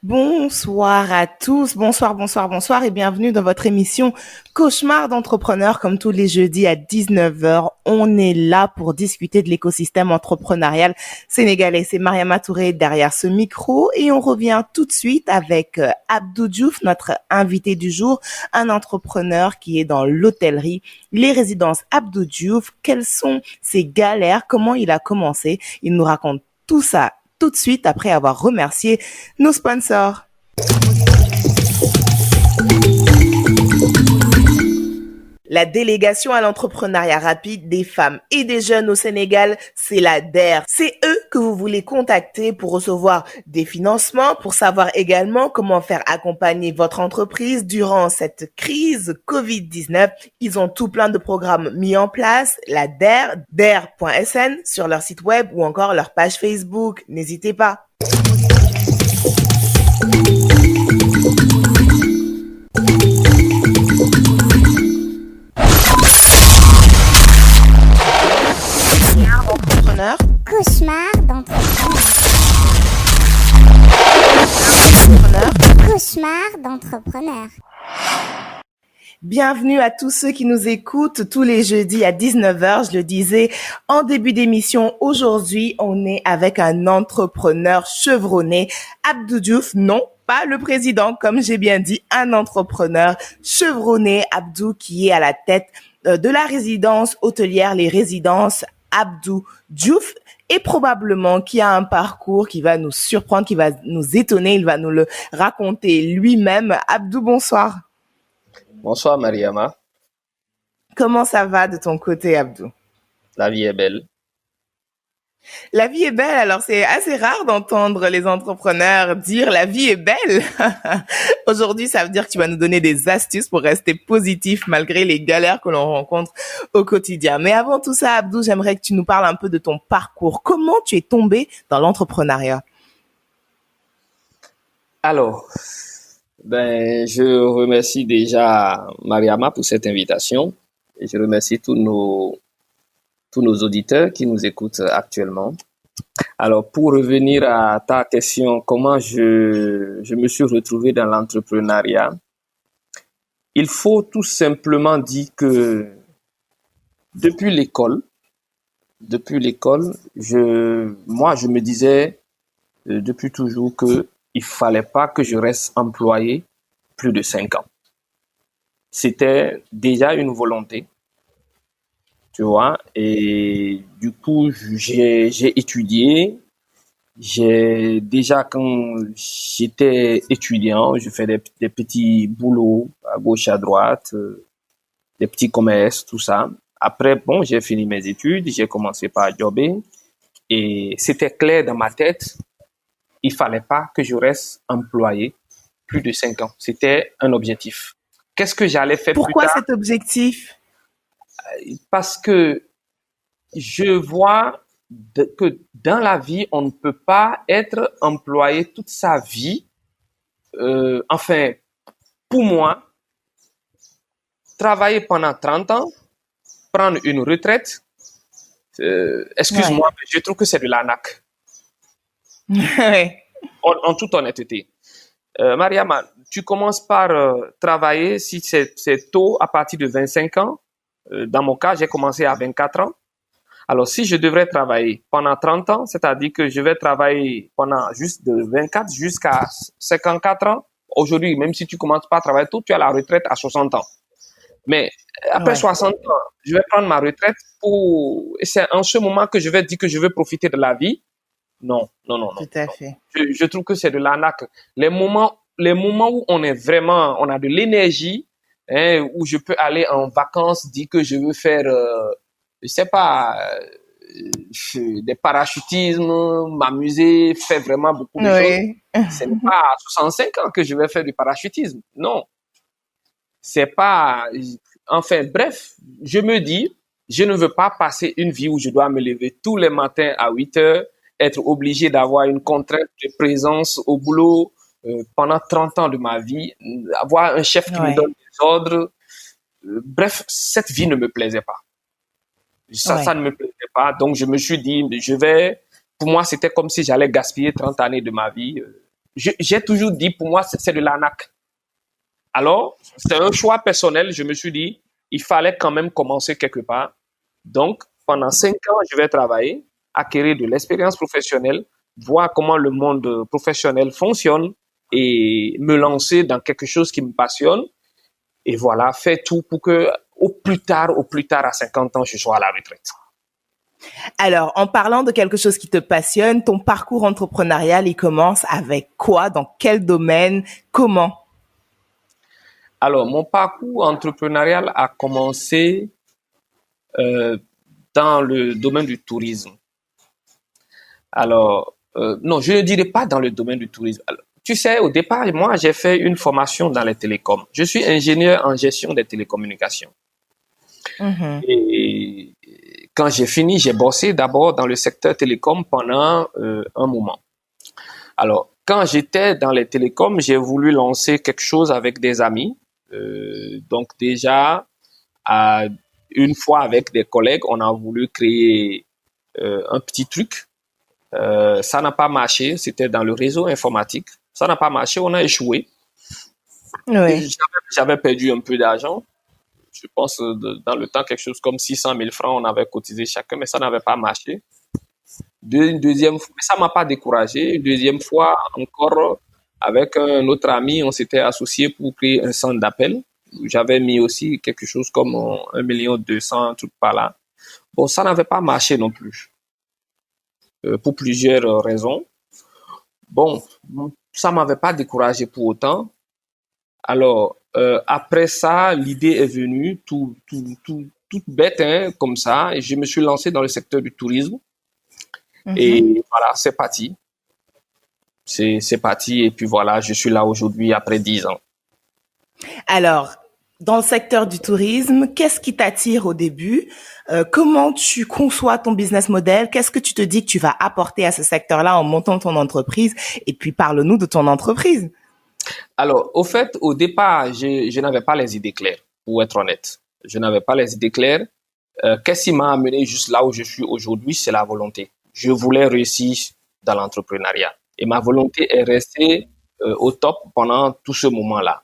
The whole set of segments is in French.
Bonsoir à tous, bonsoir et bienvenue dans votre émission Cauchemar d'entrepreneurs. Comme tous les jeudis à 19 heures, on est là pour discuter de l'écosystème entrepreneurial sénégalais. C'est Mariama Touré derrière ce micro et on revient tout de suite avec Abdou Diouf, notre invité du jour, un entrepreneur qui est dans l'hôtellerie, les résidences Abdou Diouf. Quelles sont ses galères, comment il a commencé? Il nous raconte tout ça tout de suite après avoir remercié nos sponsors. La délégation à l'entrepreneuriat rapide des femmes et des jeunes au Sénégal, c'est la DER. C'est eux que vous voulez contacter pour recevoir des financements, pour savoir également comment faire accompagner votre entreprise durant cette crise Covid-19. Ils ont tout plein de programmes mis en place, la DER, der.sn, sur leur site web ou encore leur page Facebook. N'hésitez pas. Cauchemar d'entrepreneur. Cauchemar d'entrepreneur. Bienvenue à tous ceux qui nous écoutent tous les jeudis à 19 heures. Je le disais en début d'émission, aujourd'hui, on est avec un entrepreneur chevronné, Abdou Diouf. Non, pas le président, comme j'ai bien dit, un entrepreneur chevronné, Abdou, qui est à la tête de la résidence hôtelière, les résidences Abdou Diouf, et probablement qui a un parcours qui va nous surprendre, qui va nous étonner. Il va nous le raconter lui-même. Abdou, bonsoir. Bonsoir Mariama, Comment ça va de ton côté, Abdou? la vie est belle. La vie est belle, alors c'est assez rare d'entendre les entrepreneurs dire la vie est belle. Aujourd'hui, ça veut dire que tu vas nous donner des astuces pour rester positif malgré les galères que l'on rencontre au quotidien. Mais avant tout ça, Abdou, j'aimerais que tu nous parles un peu de ton parcours. Comment tu es tombé dans l'entrepreneuriat? Alors, je remercie déjà Mariama pour cette invitation et je remercie tous nos auditeurs qui nous écoutent actuellement. Alors, pour revenir à ta question, comment je me suis retrouvé dans l'entrepreneuriat, il faut tout simplement dire que depuis l'école, je me disais depuis toujours que il fallait pas que je reste employé plus de 5 ans. C'était déjà une volonté, tu vois, et du coup, j'ai étudié. Quand j'étais étudiant, je fais des petits boulots à gauche, à droite, des petits commerces, tout ça. Après, j'ai fini mes études, j'ai commencé par jobber et c'était clair dans ma tête, il fallait pas que je reste employé plus de 5 ans. C'était un objectif. Qu'est-ce que j'allais faire plus Pourquoi tard? cet objectif? Parce que je vois que dans la vie, on ne peut pas être employé toute sa vie. Enfin, pour moi, travailler pendant 30 ans, prendre une retraite, excuse-moi, mais je trouve que c'est de l'arnaque. Ouais. En toute honnêteté. Mariama, tu commences par travailler, si c'est tôt, à partir de 25 ans. Dans mon cas, j'ai commencé à 24 ans. Alors, si je devrais travailler pendant 30 ans, c'est-à-dire que je vais travailler pendant juste de 24 jusqu'à 54 ans. Aujourd'hui, même si tu commences pas à travailler tôt, tu as la retraite à 60 ans. Mais après 60 ans, je vais prendre ma retraite et c'est en ce moment que je vais dire que je veux profiter de la vie. Non. Tout à fait. Je trouve que c'est de l'arnaque. Les moments où on a de l'énergie, où je peux aller en vacances, dire que je veux faire, je sais pas, des parachutismes, m'amuser, faire vraiment beaucoup de choses. Ce n'est pas à 65 ans que je vais faire du parachutisme. Non. C'est pas, enfin, bref, je me dis, je ne veux pas passer une vie où je dois me lever tous les matins à 8 heures, être obligé d'avoir une contrainte de présence au boulot pendant 30 ans de ma vie, avoir un chef qui me donne des ordres. Bref, cette vie ne me plaisait pas. Ça ne me plaisait pas. Donc, je me suis dit, pour moi, c'était comme si j'allais gaspiller 30 années de ma vie. j'ai toujours dit, pour moi, c'est de l'arnaque. Alors, c'est un choix personnel. Je me suis dit, il fallait quand même commencer quelque part. Donc, pendant 5 ans, je vais travailler, acquérir de l'expérience professionnelle, voir comment le monde professionnel fonctionne et me lancer dans quelque chose qui me passionne. Et voilà, faire tout pour que, au plus tard, à 50 ans, je sois à la retraite. Alors, en parlant de quelque chose qui te passionne, ton parcours entrepreneurial, il commence avec quoi? Dans quel domaine? Comment? Alors, mon parcours entrepreneurial a commencé dans le domaine du tourisme. Alors, non, je ne dirais pas dans le domaine du tourisme. Alors, tu sais, au départ, moi, j'ai fait une formation dans les télécoms. Je suis ingénieur en gestion des télécommunications. Mhm. Et quand j'ai fini, j'ai bossé d'abord dans le secteur télécom pendant un moment. Alors, quand j'étais dans les télécoms, j'ai voulu lancer quelque chose avec des amis. Donc déjà, une fois avec des collègues, on a voulu créer un petit truc. Ça n'a pas marché, c'était dans le réseau informatique. Ça n'a pas marché, on a échoué. Oui. J'avais perdu un peu d'argent. Je pense dans le temps, quelque chose comme 600 000 francs, on avait cotisé chacun, mais ça n'avait pas marché. Une deuxième fois, mais ça m'a pas découragé. Une deuxième fois, encore, avec un autre ami, on s'était associé pour créer un centre d'appel. J'avais mis aussi quelque chose comme 1,2 million, tout par là. Bon, ça n'avait pas marché non plus, pour plusieurs raisons. Bon, ça m'avait pas découragé pour autant. Alors, après ça, l'idée est venue toute bête, hein, comme ça, et je me suis lancé dans le secteur du tourisme. Et voilà, c'est parti. C'est parti, et puis voilà, je suis là aujourd'hui après 10 ans. Alors, dans le secteur du tourisme, qu'est-ce qui t'attire au début? Comment tu conçois ton business model? Qu'est-ce que tu te dis que tu vas apporter à ce secteur-là en montant ton entreprise? Et puis, parle-nous de ton entreprise. Alors, au fait, au départ, je n'avais pas les idées claires, pour être honnête. Je n'avais pas les idées claires. Qu'est-ce qui m'a amené juste là où je suis aujourd'hui? C'est la volonté. Je voulais réussir dans l'entrepreneuriat. Et ma volonté est restée au top pendant tout ce moment-là.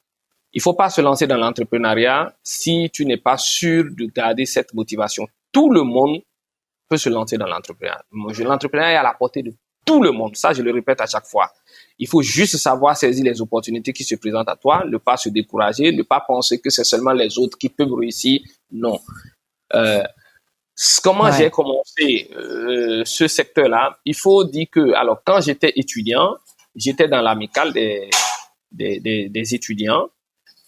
Il faut pas se lancer dans l'entrepreneuriat si tu n'es pas sûr de garder cette motivation. Tout le monde peut se lancer dans l'entrepreneuriat. L'entrepreneuriat est à la portée de tout le monde. Ça, je le répète à chaque fois. Il faut juste savoir saisir les opportunités qui se présentent à toi, ne pas se décourager, ne pas penser que c'est seulement les autres qui peuvent réussir. Non. Comment j'ai commencé ce secteur-là? Il faut dire que, alors, quand j'étais étudiant, j'étais dans l'amicale des étudiants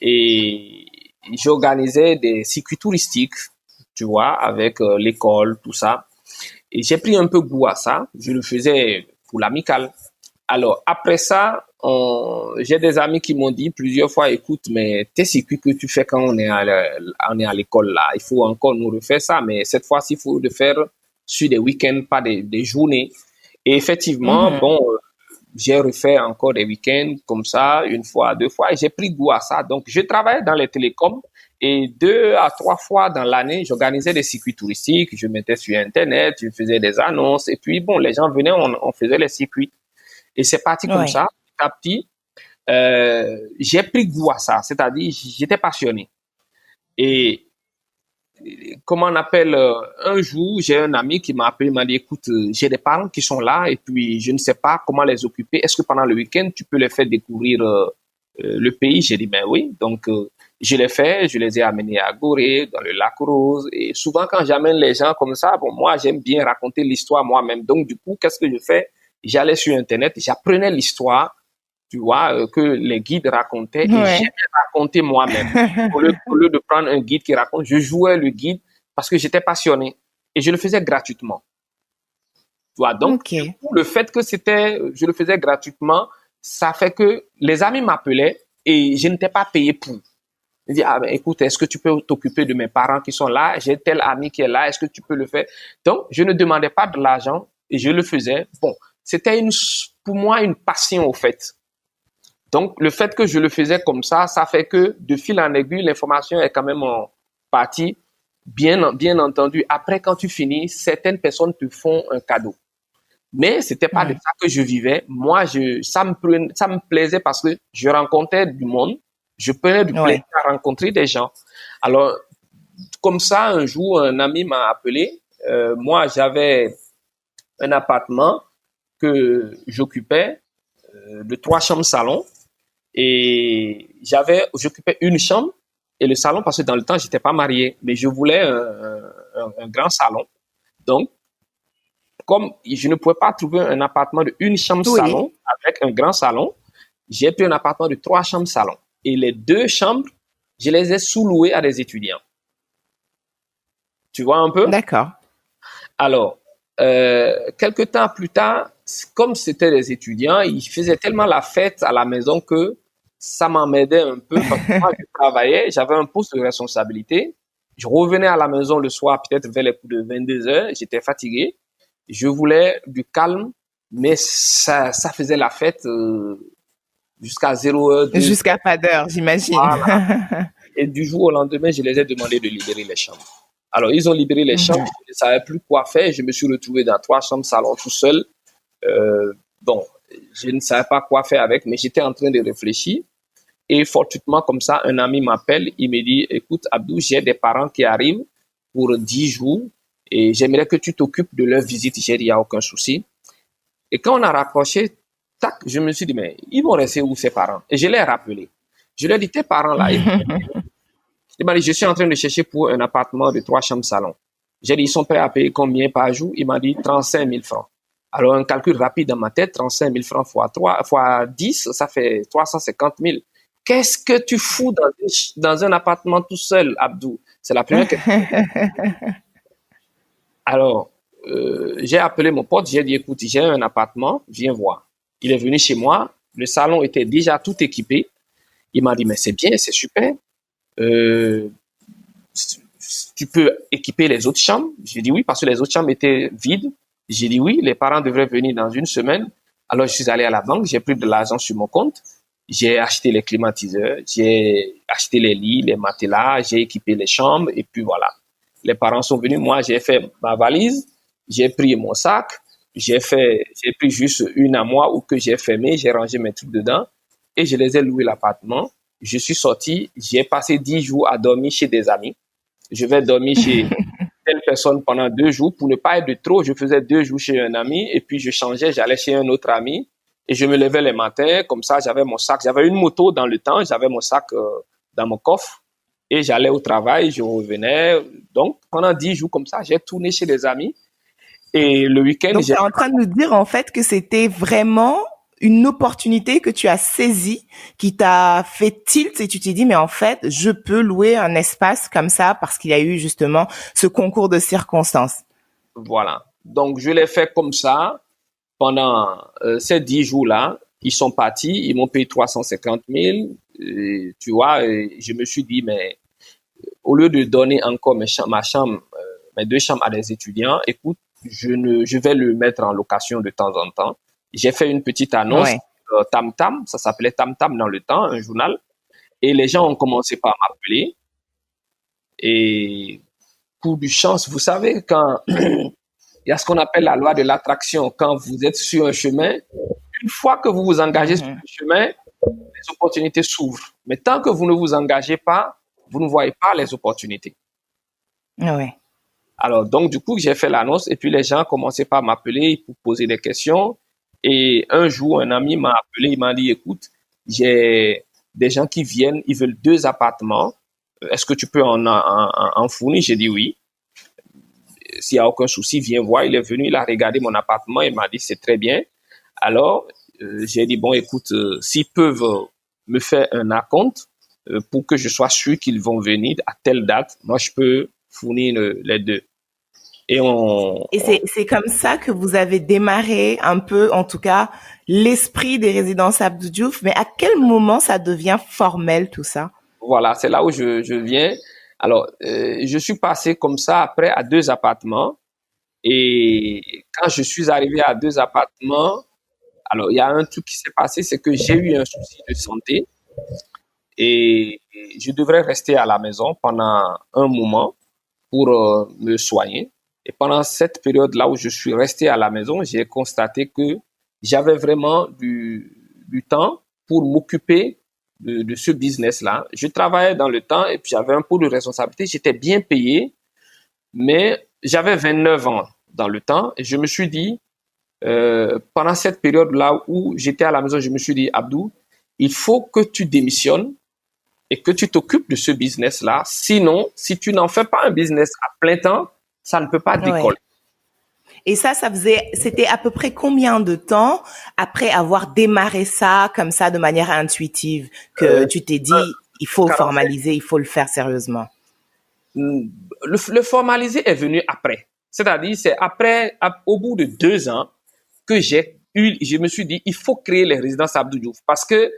et j'organisais des circuits touristiques, tu vois, avec l'école, tout ça. Et j'ai pris un peu goût à ça. Je le faisais pour l'amicale. Alors, après ça, j'ai des amis qui m'ont dit plusieurs fois, écoute, mais tes circuits que tu fais quand on est à l'école là, il faut encore nous refaire ça, mais cette fois-ci, il faut le faire sur des week-ends, pas des journées. Et effectivement, bon, j'ai refait encore des week-ends comme ça, une fois, deux fois, et j'ai pris goût à ça. Donc, je travaillais dans les télécoms et 2 à 3 fois dans l'année, j'organisais des circuits touristiques, je mettais sur Internet, je faisais des annonces, et puis bon, les gens venaient, on faisait les circuits. Et c'est parti comme ça, petit à petit. J'ai pris goût à ça, c'est-à-dire j'étais passionné. Et comment on appelle, un jour, j'ai un ami qui m'a appelé, il m'a dit, écoute, j'ai des parents qui sont là et puis je ne sais pas comment les occuper. Est-ce que pendant le week-end, tu peux les faire découvrir le pays? J'ai dit, ben oui. Donc, je l'ai fait, je les ai amenés à Gorée, dans le lac Rose. Et souvent, quand j'amène les gens comme ça, bon, moi, j'aime bien raconter l'histoire moi-même. Donc, du coup, qu'est-ce que je fais? J'allais sur Internet, j'apprenais l'histoire, tu vois, que les guides racontaient et j'aimais raconter moi-même. Au lieu de prendre un guide qui raconte, je jouais le guide parce que j'étais passionné et je le faisais gratuitement. Tu vois, donc, du coup, le fait que je le faisais gratuitement, ça fait que les amis m'appelaient et je n'étais pas payé pour. Ils disaient, ah ben, écoute, est-ce que tu peux t'occuper de mes parents qui sont là? J'ai tel ami qui est là, est-ce que tu peux le faire? Donc, je ne demandais pas de l'argent et je le faisais. Bon, c'était pour moi une passion au fait. Donc, le fait que je le faisais comme ça fait que de fil en aiguille, l'information est quand même en partie. Bien entendu, après, quand tu finis, certaines personnes te font un cadeau. Mais c'était pas de Ouais. ça que je vivais. Moi, ça me plaisait parce que je rencontrais du monde. Je prenais du plaisir Ouais. à rencontrer des gens. Alors, comme ça, un jour, un ami m'a appelé. Moi, j'avais un appartement que j'occupais de 3 chambres salon et j'occupais une chambre et le salon parce que dans le temps, j'étais pas marié, mais je voulais un grand salon. Donc, comme je ne pouvais pas trouver un appartement de une chambre Oui. salon avec un grand salon, j'ai pris un appartement de 3 chambres salon. Et les 2 chambres, je les ai sous-louées à des étudiants. Tu vois un peu? D'accord. Alors, quelque temps plus tard, comme c'était des étudiants, ils faisaient tellement la fête à la maison que ça m'emmerdait un peu parce que moi, je travaillais, j'avais un poste de responsabilité. Je revenais à la maison le soir, peut-être vers les coups de 22 heures, j'étais fatigué. Je voulais du calme, mais ça faisait la fête jusqu'à 0 heure, 2 heures. Jusqu'à pas d'heure, j'imagine. Voilà. Et du jour au lendemain, je les ai demandé de libérer les chambres. Alors, ils ont libéré les chambres, Mhm. je ne savais plus quoi faire. Je me suis retrouvé dans 3 chambres salon tout seul. Bon, je ne savais pas quoi faire avec, mais j'étais en train de réfléchir. Et fortuitement, comme ça, un ami m'appelle, il me dit, écoute, Abdou, j'ai des parents qui arrivent pour 10 jours et j'aimerais que tu t'occupes de leur visite. J'ai dit, il n'y a aucun souci. Et quand on a raccroché, tac, je me suis dit, mais ils vont rester où ces parents? Et je les ai rappelés. Je leur ai dit, tes parents là, il m'a dit, je suis en train de chercher pour un appartement de 3 chambres salon. J'ai dit, ils sont prêts à payer combien par jour? Il m'a dit 35 000 francs. Alors, un calcul rapide dans ma tête, 35 000 francs fois 3, fois 10, ça fait 350 000. Qu'est-ce que tu fous dans un appartement tout seul, Abdou? C'est la première question. Alors, j'ai appelé mon pote, j'ai dit, écoute, j'ai un appartement, viens voir. Il est venu chez moi, le salon était déjà tout équipé. Il m'a dit, mais c'est bien, c'est super. Euh, tu peux équiper les autres chambres? J'ai dit oui, parce que les autres chambres étaient vides. J'ai dit oui, les parents devraient venir dans une semaine. Alors, je suis allé à la banque, j'ai pris de l'argent sur mon compte. J'ai acheté les climatiseurs, j'ai acheté les lits, les matelas, j'ai équipé les chambres et puis voilà. Les parents sont venus, moi j'ai fait ma valise, j'ai pris mon sac, j'ai pris juste une à moi ou que j'ai fermé, j'ai rangé mes trucs dedans et je les ai loués l'appartement. Je suis sorti, j'ai passé 10 jours à dormir chez des amis. Je vais dormir chez telle personne pendant 2 jours. Pour ne pas être de trop, je faisais 2 jours chez un ami et puis je changeais, j'allais chez un autre ami et je me levais les matins. Comme ça, j'avais mon sac. J'avais une moto dans le temps, j'avais mon sac dans mon coffre et j'allais au travail, je revenais. Donc, pendant 10 jours comme ça, j'ai tourné chez des amis et le week-end, Donc, tu es en train de nous dire en fait que c'était vraiment une opportunité que tu as saisie, qui t'a fait tilt et tu t'es dit, mais en fait, je peux louer un espace comme ça parce qu'il y a eu justement ce concours de circonstances. voilà. Donc, je l'ai fait comme ça pendant ces 10 jours-là. Ils sont partis, ils m'ont payé 350 000. Tu vois, et je me suis dit, mais au lieu de donner encore ma chambre, mes 2 chambres à des étudiants, écoute, je vais le mettre en location de temps en temps. J'ai fait une petite annonce, Ouais. Tam Tam, ça s'appelait Tam Tam dans le temps, un journal, et les gens ont commencé par m'appeler. Et coup du chance, vous savez, quand il y a ce qu'on appelle la loi de l'attraction, quand vous êtes sur un chemin, une fois que vous vous engagez sur Mhm. le chemin, les opportunités s'ouvrent. Mais tant que vous ne vous engagez pas, vous ne voyez pas les opportunités. Ouais. Alors, donc, du coup, j'ai fait l'annonce et puis les gens commençaient par m'appeler pour poser des questions. Et un jour, un ami m'a appelé, il m'a dit, écoute, j'ai des gens qui viennent, ils veulent 2 appartements. Est-ce que tu peux en fournir? J'ai dit oui. S'il n'y a aucun souci, viens voir. Il est venu, il a regardé mon appartement, il m'a dit, c'est très bien. Alors, j'ai dit, bon, écoute, s'ils peuvent me faire un acompte pour que je sois sûr qu'ils vont venir à telle date, moi, je peux fournir les deux. Et Et c'est comme ça que vous avez démarré un peu, en tout cas, l'esprit des résidences Abdou Diouf. Mais à quel moment ça devient formel tout ça? voilà, c'est là où je viens. Alors, je suis passé comme ça après à 2 appartements. Et quand je suis arrivé à 2 appartements, alors il y a un truc qui s'est passé, c'est que j'ai eu un souci de santé et je devrais rester à la maison pendant un moment pour me soigner. Et pendant cette période-là où je suis resté à la maison, j'ai constaté que j'avais vraiment du temps pour m'occuper de ce business-là. Je travaillais dans le temps et puis j'avais un peu de responsabilité. J'étais bien payé, mais j'avais 29 ans dans le temps et je me suis dit, pendant cette période-là où j'étais à la maison, je me suis dit, Abdou, il faut que tu démissionnes et que tu t'occupes de ce business-là. Sinon, si tu n'en fais pas un business à plein temps, ça ne peut pas décoller. Ouais. Et c'était à peu près combien de temps après avoir démarré ça comme ça de manière intuitive que tu t'es dit, il faut 45. formaliser, il faut le faire sérieusement? Le formaliser est venu après. C'est-à-dire, c'est après, au bout de 2 ans, que je me suis dit, il faut créer les résidences Abdou Diouf. Parce que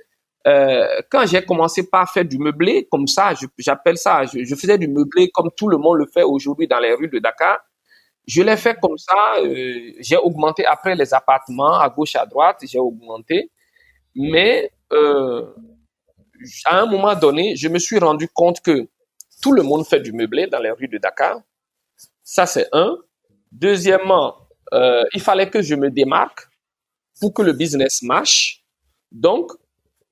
quand j'ai commencé par faire du meublé, comme ça, j'appelle ça, je faisais du meublé comme tout le monde le fait aujourd'hui dans les rues de Dakar. Je l'ai fait comme ça, j'ai augmenté après les appartements à gauche, à droite, j'ai augmenté. Mais à un moment donné, je me suis rendu compte que tout le monde fait du meublé dans les rues de Dakar. Ça, c'est un. Deuxièmement, il fallait que je me démarque pour que le business marche. Donc,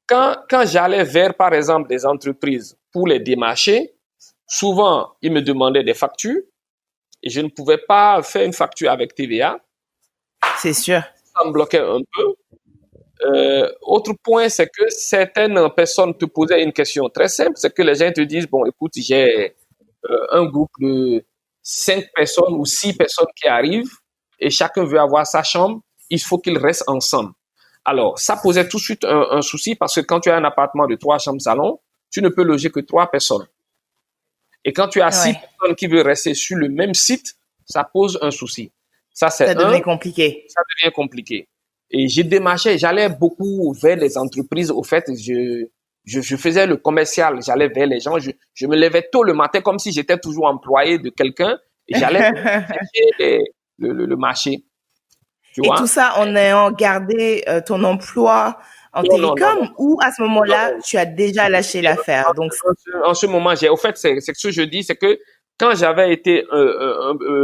quand j'allais vers, par exemple, des entreprises pour les démarcher, souvent, ils me demandaient des factures et je ne pouvais pas faire une facture avec TVA. C'est sûr. Ça me bloquait un peu. Autre point, c'est que certaines personnes te posaient une question très simple, c'est que les gens te disent, bon, écoute, j'ai un groupe de 5 personnes ou 6 personnes qui arrivent et chacun veut avoir sa chambre, il faut qu'ils restent ensemble. Alors, ça posait tout de suite un souci parce que quand tu as un appartement de 3 chambres salon, tu ne peux loger que 3 personnes. Et quand tu as 6 personnes qui veulent rester sur le même site, ça pose un souci. Ça devient compliqué. Ça devient compliqué. Et j'ai démarché, j'allais beaucoup vers les entreprises. Au fait, je faisais le commercial, j'allais vers les gens, je me levais tôt le matin comme si j'étais toujours employé de quelqu'un et j'allais chercher le marché. Tu vois? Tout ça en ayant gardé ton emploi en télécom ou à ce moment-là, tu as déjà lâché l'affaire? Donc, en ce moment, au fait, c'est ce que je dis, c'est que quand j'avais été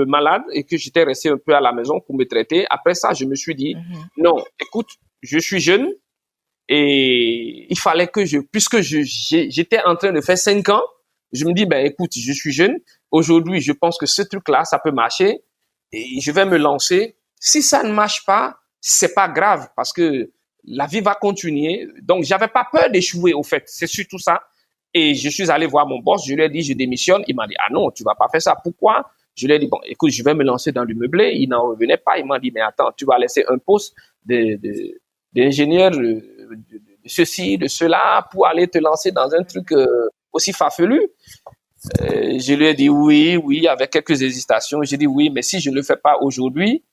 malade et que j'étais resté un peu à la maison pour me traiter, après ça, je me suis dit, non, écoute, je suis jeune et il fallait que puisque j'étais en train de faire 5 ans, je me dis, ben écoute, je suis jeune, aujourd'hui, je pense que ce truc-là, ça peut marcher et je vais me lancer. Si ça ne marche pas, c'est pas grave parce que la vie va continuer. Donc, j'avais pas peur d'échouer, au fait. C'est surtout ça. Et je suis allé voir mon boss, je lui ai dit, je démissionne. Il m'a dit, ah non, tu vas pas faire ça. Pourquoi? Je lui ai dit, bon, écoute, je vais me lancer dans du meublé. Il n'en revenait pas. Il m'a dit, mais attends, tu vas laisser un poste d'ingénieur de ceci, de cela, pour aller te lancer dans un truc aussi farfelu. Je lui ai dit oui, avec quelques hésitations. J'ai dit oui, mais si je ne le fais pas aujourd'hui,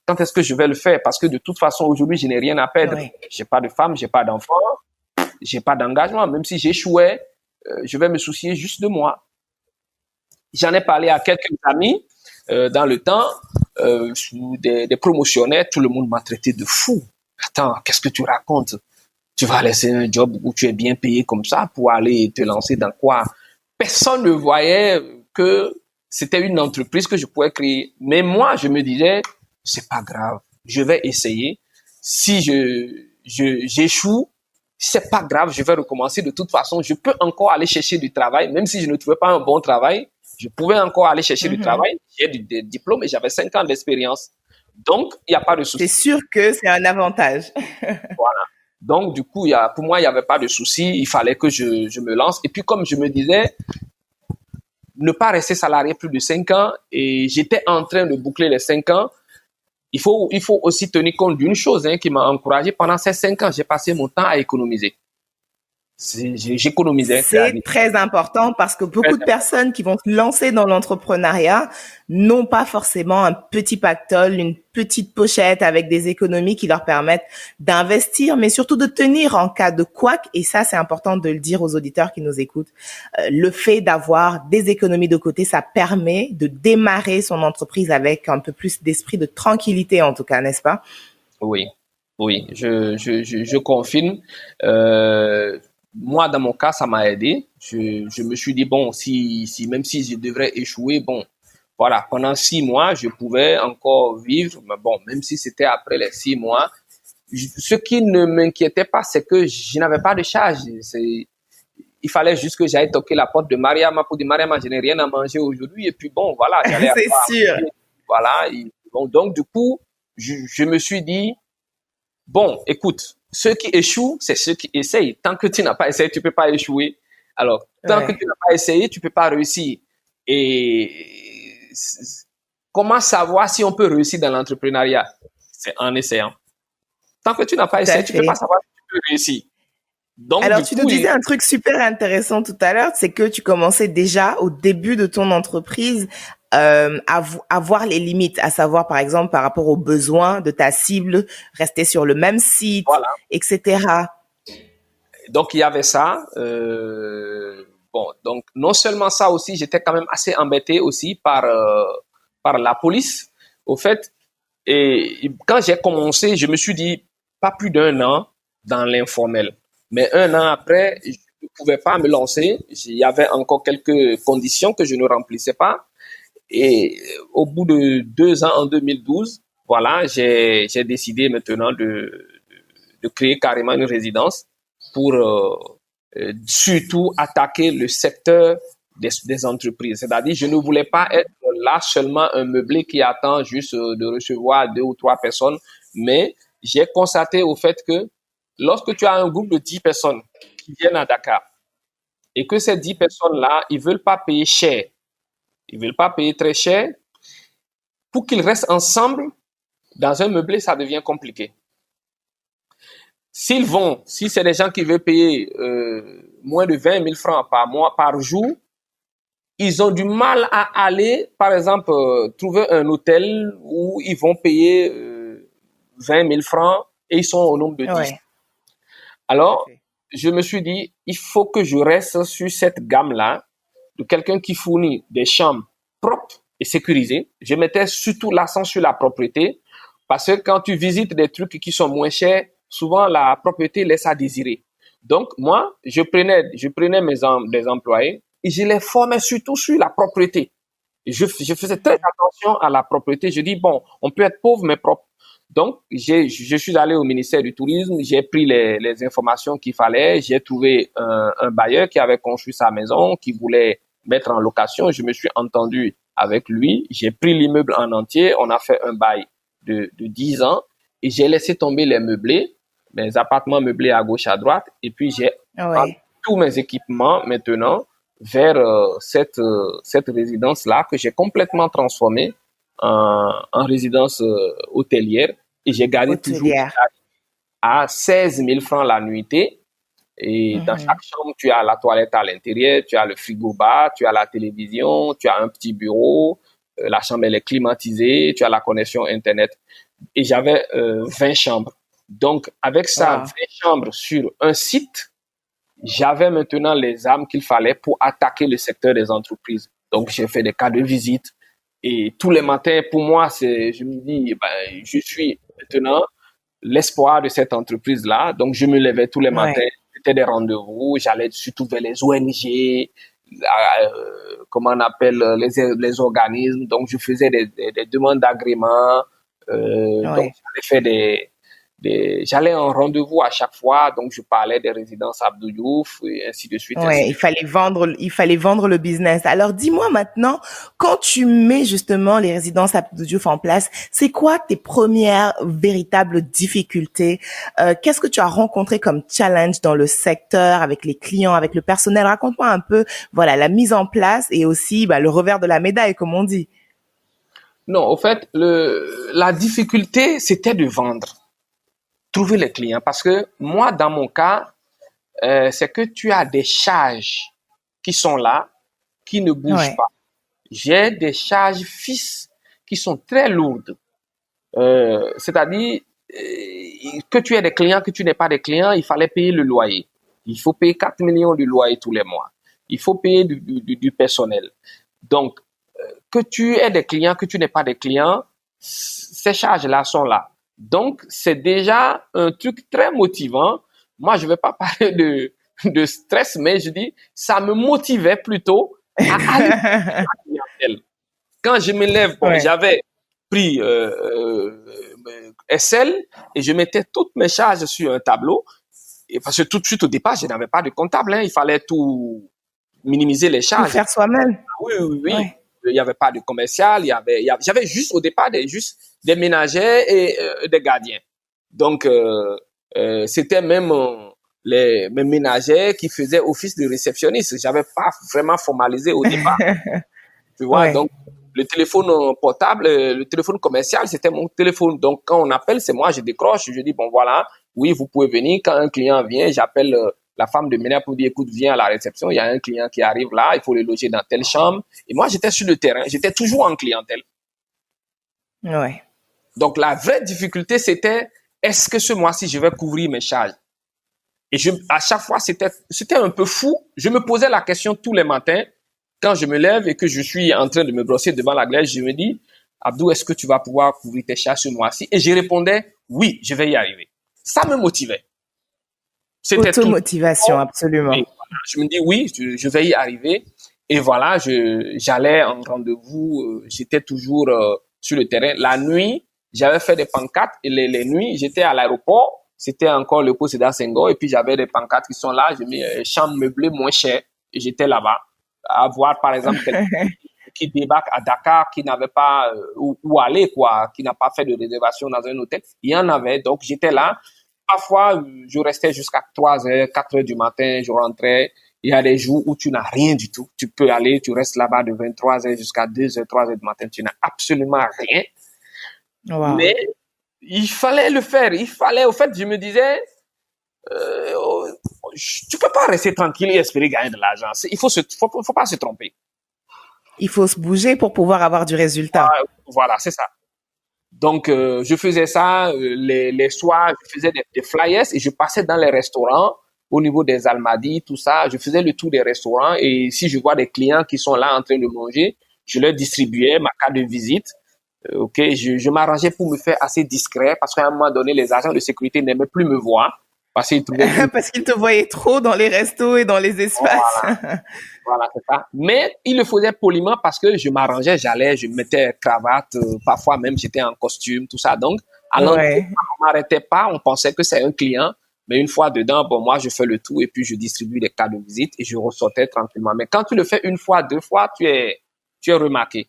quand est-ce que je vais le faire? Parce que de toute façon, aujourd'hui, je n'ai rien à perdre. Oui. J'ai pas de femme, j'ai pas d'enfant, j'ai pas d'engagement. Même si j'échouais, je vais me soucier juste de moi. J'en ai parlé à quelques amis dans le temps, sous des promotionnaires. Tout le monde m'a traité de fou. Attends, qu'est-ce que tu racontes? Tu vas laisser un job où tu es bien payé comme ça pour aller te lancer dans quoi? Personne ne voyait que c'était une entreprise que je pouvais créer. Mais moi, je me disais, c'est pas grave, je vais essayer. Si j'échoue, c'est pas grave, je vais recommencer. De toute façon, je peux encore aller chercher du travail, même si je ne trouvais pas un bon travail, je pouvais encore aller chercher du travail. J'ai des diplômes et j'avais 5 ans d'expérience. Donc, il n'y a pas de souci. C'est sûr que c'est un avantage. Voilà. Donc, du coup, pour moi, il n'y avait pas de souci. Il fallait que je me lance. Et puis, comme je me disais, ne pas rester salarié plus de 5 ans et j'étais en train de boucler les 5 ans. Il faut aussi tenir compte d'une chose qui m'a encouragé. Pendant ces 5 ans, j'ai passé mon temps à économiser. J'économisais. C'est très important parce que beaucoup de personnes qui vont se lancer dans l'entrepreneuriat n'ont pas forcément un petit pactole, une petite pochette avec des économies qui leur permettent d'investir, mais surtout de tenir en cas de couac. Et ça, c'est important de le dire aux auditeurs qui nous écoutent. Le fait d'avoir des économies de côté, ça permet de démarrer son entreprise avec un peu plus d'esprit de tranquillité, en tout cas, n'est-ce pas? Oui, je confirme. Moi, dans mon cas, ça m'a aidé. Je me suis dit, bon, même si je devrais échouer, bon, Voilà, pendant 6 mois, je pouvais encore vivre, mais bon, même si c'était après les 6 mois, ce qui ne m'inquiétait pas, c'est que je n'avais pas de charge. Il fallait juste que j'aille toquer la porte de Mariama pour dire Mariama, je n'ai rien à manger aujourd'hui. Et puis bon, voilà, j'allais C'est avoir à sûr. manger. Voilà. Bon, donc du coup, je me suis dit, bon, écoute, ceux qui échouent, c'est ceux qui essayent. Tant que tu n'as pas essayé, tu peux pas échouer. Alors, tant que tu n'as pas essayé, tu peux pas réussir. Et comment savoir si on peut réussir dans l'entrepreneuriat? C'est en essayant. Tant que tu n'as pas Tout à essayé, tu peux fait. pas savoir si tu peux réussir. Donc, Alors, du tu nous coup, disais un truc super intéressant tout à l'heure, c'est que tu commençais déjà au début de ton entreprise à voir les limites, à savoir par exemple par rapport aux besoins de ta cible, rester sur le même site, voilà. etc. Donc, il y avait ça. Bon, donc, non seulement ça aussi, j'étais quand même assez embêté aussi par la police. Au fait, et quand j'ai commencé, je me suis dit, pas plus d'un an dans l'informel. Mais un an après, je ne pouvais pas me lancer. Il y avait encore quelques conditions que je ne remplissais pas. Et au bout de 2 ans, en 2012, voilà, j'ai décidé maintenant de créer carrément une résidence pour surtout attaquer le secteur des entreprises. C'est-à-dire, je ne voulais pas être là seulement un meublé qui attend juste de recevoir 2 ou 3 personnes, mais j'ai constaté au fait que lorsque tu as un groupe de 10 personnes qui viennent à Dakar et que ces 10 personnes-là, ils veulent pas payer cher, ils veulent pas payer très cher, pour qu'ils restent ensemble dans un meublé, ça devient compliqué. Si c'est des gens qui veulent payer moins de 20 000 francs par mois, par jour, ils ont du mal à aller, par exemple, trouver un hôtel où ils vont payer 20 000 francs et ils sont au nombre de 10. Ouais. Alors, je me suis dit, il faut que je reste sur cette gamme-là de quelqu'un qui fournit des chambres propres et sécurisées. Je mettais surtout l'accent sur la propreté parce que quand tu visites des trucs qui sont moins chers, souvent la propreté laisse à désirer. Donc, moi, je prenais des employés et je les formais surtout sur la propreté. Et je faisais très attention à la propreté. Je dis, bon, on peut être pauvre mais propre. Donc, je suis allé au ministère du Tourisme, j'ai pris les informations qu'il fallait, j'ai trouvé un bailleur qui avait construit sa maison, qui voulait mettre en location. Je me suis entendu avec lui, j'ai pris l'immeuble en entier, on a fait un bail de 10 ans et j'ai laissé tomber les meublés, mes appartements meublés à gauche, à droite, et puis j'ai Ouais. tous mes équipements maintenant vers cette résidence-là que j'ai complètement transformée en résidence hôtelière et j'ai gardé toujours Hôtelière. à 16 000 francs la nuitée. Et dans chaque chambre, tu as la toilette à l'intérieur, tu as le frigo bas, tu as la télévision, tu as un petit bureau, la chambre elle est climatisée, tu as la connexion Internet. Et j'avais 20 chambres. Donc, avec ça, Wow. 20 chambres sur un site, j'avais maintenant les armes qu'il fallait pour attaquer le secteur des entreprises. Donc, j'ai fait des cas de visite. Et tous les matins, pour moi, je me dis, ben, je suis maintenant l'espoir de cette entreprise-là. Donc, je me levais tous les matins, c'était des rendez-vous, j'allais surtout vers les ONG, comment on appelle, les organismes. Donc, je faisais des demandes d'agrément. Donc, j'allais faire j'allais en rendez-vous à chaque fois, donc je parlais des résidences Abdou Diouf et ainsi de suite. Ouais, il fallait vendre le business. Alors, dis-moi maintenant, quand tu mets justement les résidences Abdou Diouf en place, c'est quoi tes premières véritables difficultés? Qu'est-ce que tu as rencontré comme challenge dans le secteur, avec les clients, avec le personnel? Raconte-moi un peu, voilà, la mise en place et aussi, le revers de la médaille, comme on dit. Non, au fait, la difficulté, c'était de vendre, trouver les clients. Parce que moi, dans mon cas, c'est que tu as des charges qui sont là, qui ne bougent pas. J'ai des charges fixes qui sont très lourdes. C'est-à-dire que tu aies des clients, que tu n'aies pas de clients, il fallait payer le loyer. Il faut payer 4 millions de loyer tous les mois. Il faut payer du personnel. Donc, que tu aies des clients, que tu n'aies pas de clients, ces charges-là sont là. Donc, c'est déjà un truc très motivant. Moi, je ne vais pas parler de stress, mais je dis, ça me motivait plutôt à aller à la clientèle. quand je me lève, bon, Ouais. j'avais pris SL et je mettais toutes mes charges sur un tableau. Et parce que tout de suite, au départ, je n'avais pas de comptable. Hein. Il fallait tout minimiser les Tout charges. faire soi-même. Oui, oui, oui. Ouais. Il n'y avait pas de commercial. J'avais juste au départ juste des ménagères et des gardiens. Donc, c'était même mes ménagères qui faisaient office de réceptionniste. J'avais pas vraiment formalisé au départ. Tu vois, Ouais. donc le téléphone portable, le téléphone commercial, c'était mon téléphone. Donc, quand on appelle, c'est moi, je décroche, je dis, bon, voilà, oui, vous pouvez venir. Quand un client vient, j'appelle la femme de ménage pour dire, écoute, viens à la réception, il y a un client qui arrive là, il faut le loger dans telle chambre. Et moi, j'étais sur le terrain, j'étais toujours en clientèle. Ouais. Donc, la vraie difficulté, c'était, est-ce que ce mois-ci, je vais couvrir mes charges? Et à chaque fois, c'était un peu fou. Je me posais la question tous les matins. Quand je me lève et que je suis en train de me brosser devant la glace, je me dis, Abdou, est-ce que tu vas pouvoir couvrir tes charges ce mois-ci? Et je répondais, oui, je vais y arriver. Ça me motivait. C'était tout. Automotivation, absolument. Et voilà, je me dis, oui, je vais y arriver. Et voilà, j'allais en rendez-vous. J'étais toujours sur le terrain. La nuit, j'avais fait des pancartes. Et les nuits, j'étais à l'aéroport. C'était encore le poste d'Assengo. Et puis, j'avais des pancartes qui sont là. J'ai mis chambre meublée moins cher. Et j'étais là-bas. À voir, par exemple, quelqu'un qui débarque à Dakar, qui n'avait pas où aller, quoi, qui n'a pas fait de réservation dans un hôtel. Il y en avait. Donc, j'étais là. Parfois, je restais jusqu'à 3 heures, 4 heures du matin. Je rentrais. Il y a des jours où tu n'as rien du tout. Tu peux aller, tu restes là-bas de 23 heures jusqu'à 2 heures, 3 heures du matin. Tu n'as absolument rien. Wow. Mais il fallait le faire. Il fallait, au fait, je me disais, tu peux pas rester tranquille et espérer gagner de l'argent. Faut pas se tromper. Il faut se bouger pour pouvoir avoir du résultat. Voilà, c'est ça. Donc, je faisais ça les soirs, je faisais des flyers et je passais dans les restaurants au niveau des Almadies, tout ça. Je faisais le tour des restaurants et si je vois des clients qui sont là en train de manger, je leur distribuais ma carte de visite. Ok, je m'arrangeais pour me faire assez discret parce qu'à un moment donné, les agents de sécurité n'aimaient plus me voir parce qu'ils trouvaient Parce qu'ils te voyaient trop dans les restos et dans les espaces. Voilà, c'est ça. Mais il le faisait poliment parce que je m'arrangeais, je mettais cravate, parfois même j'étais en costume, tout ça. Donc, à l'entrée, Ouais. on m'arrêtait pas, on pensait que c'est un client. Mais une fois dedans, bon, moi, je fais le tout et puis je distribue des cartes de visite et je ressortais tranquillement. Mais quand tu le fais une fois, deux fois, tu es remarqué.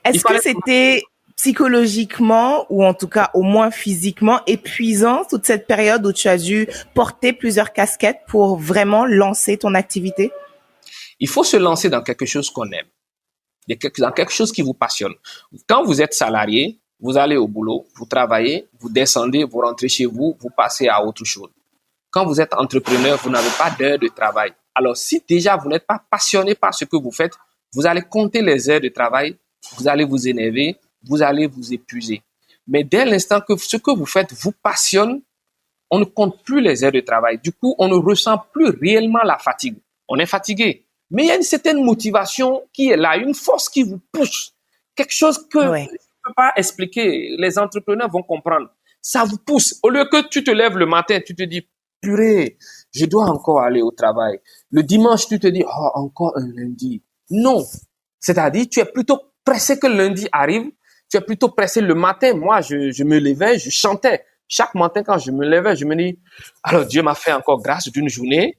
Est-ce que c'était psychologiquement ou en tout cas au moins physiquement épuisant toute cette période où tu as dû porter plusieurs casquettes pour vraiment lancer ton activité? Il faut se lancer dans quelque chose qu'on aime, dans quelque chose qui vous passionne. Quand vous êtes salarié, vous allez au boulot, vous travaillez, vous descendez, vous rentrez chez vous, vous passez à autre chose. Quand vous êtes entrepreneur, vous n'avez pas d'heures de travail. Alors, si déjà vous n'êtes pas passionné par ce que vous faites, vous allez compter les heures de travail, vous allez vous énerver, vous allez vous épuiser. Mais dès l'instant que ce que vous faites vous passionne, on ne compte plus les heures de travail. Du coup, on ne ressent plus réellement la fatigue. On est fatigué. Mais il y a une certaine motivation qui est là, une force qui vous pousse. Quelque chose que Ouais. je ne peux pas expliquer. Les entrepreneurs vont comprendre. Ça vous pousse. Au lieu que tu te lèves le matin, tu te dis, purée, je dois encore aller au travail. Le dimanche, tu te dis, oh, encore un lundi. Non. C'est-à-dire, tu es plutôt pressé que le lundi arrive. Tu es plutôt pressé le matin. Moi, je me levais, je chantais. Chaque matin, quand je me levais, je me dis, alors Dieu m'a fait encore grâce d'une journée.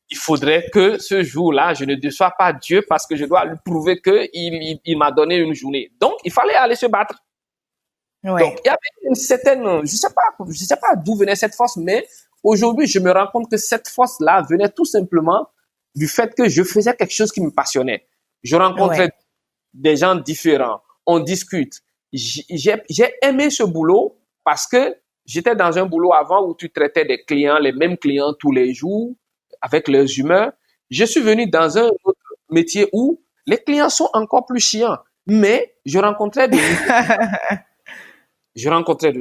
Il faudrait que ce jour-là, je ne déçois pas Dieu parce que je dois lui prouver qu'il m'a donné une journée. Donc, il fallait aller se battre. Ouais. Donc, il y avait une certaine, je sais pas d'où venait cette force, mais aujourd'hui, je me rends compte que cette force-là venait tout simplement du fait que je faisais quelque chose qui me passionnait. Je rencontrais des gens différents. On discute. J'ai aimé ce boulot parce que j'étais dans un boulot avant où tu traitais des clients, les mêmes clients tous les jours, avec leurs humeurs. Je suis venu dans un autre métier où les clients sont encore plus chiants. Mais je rencontrais de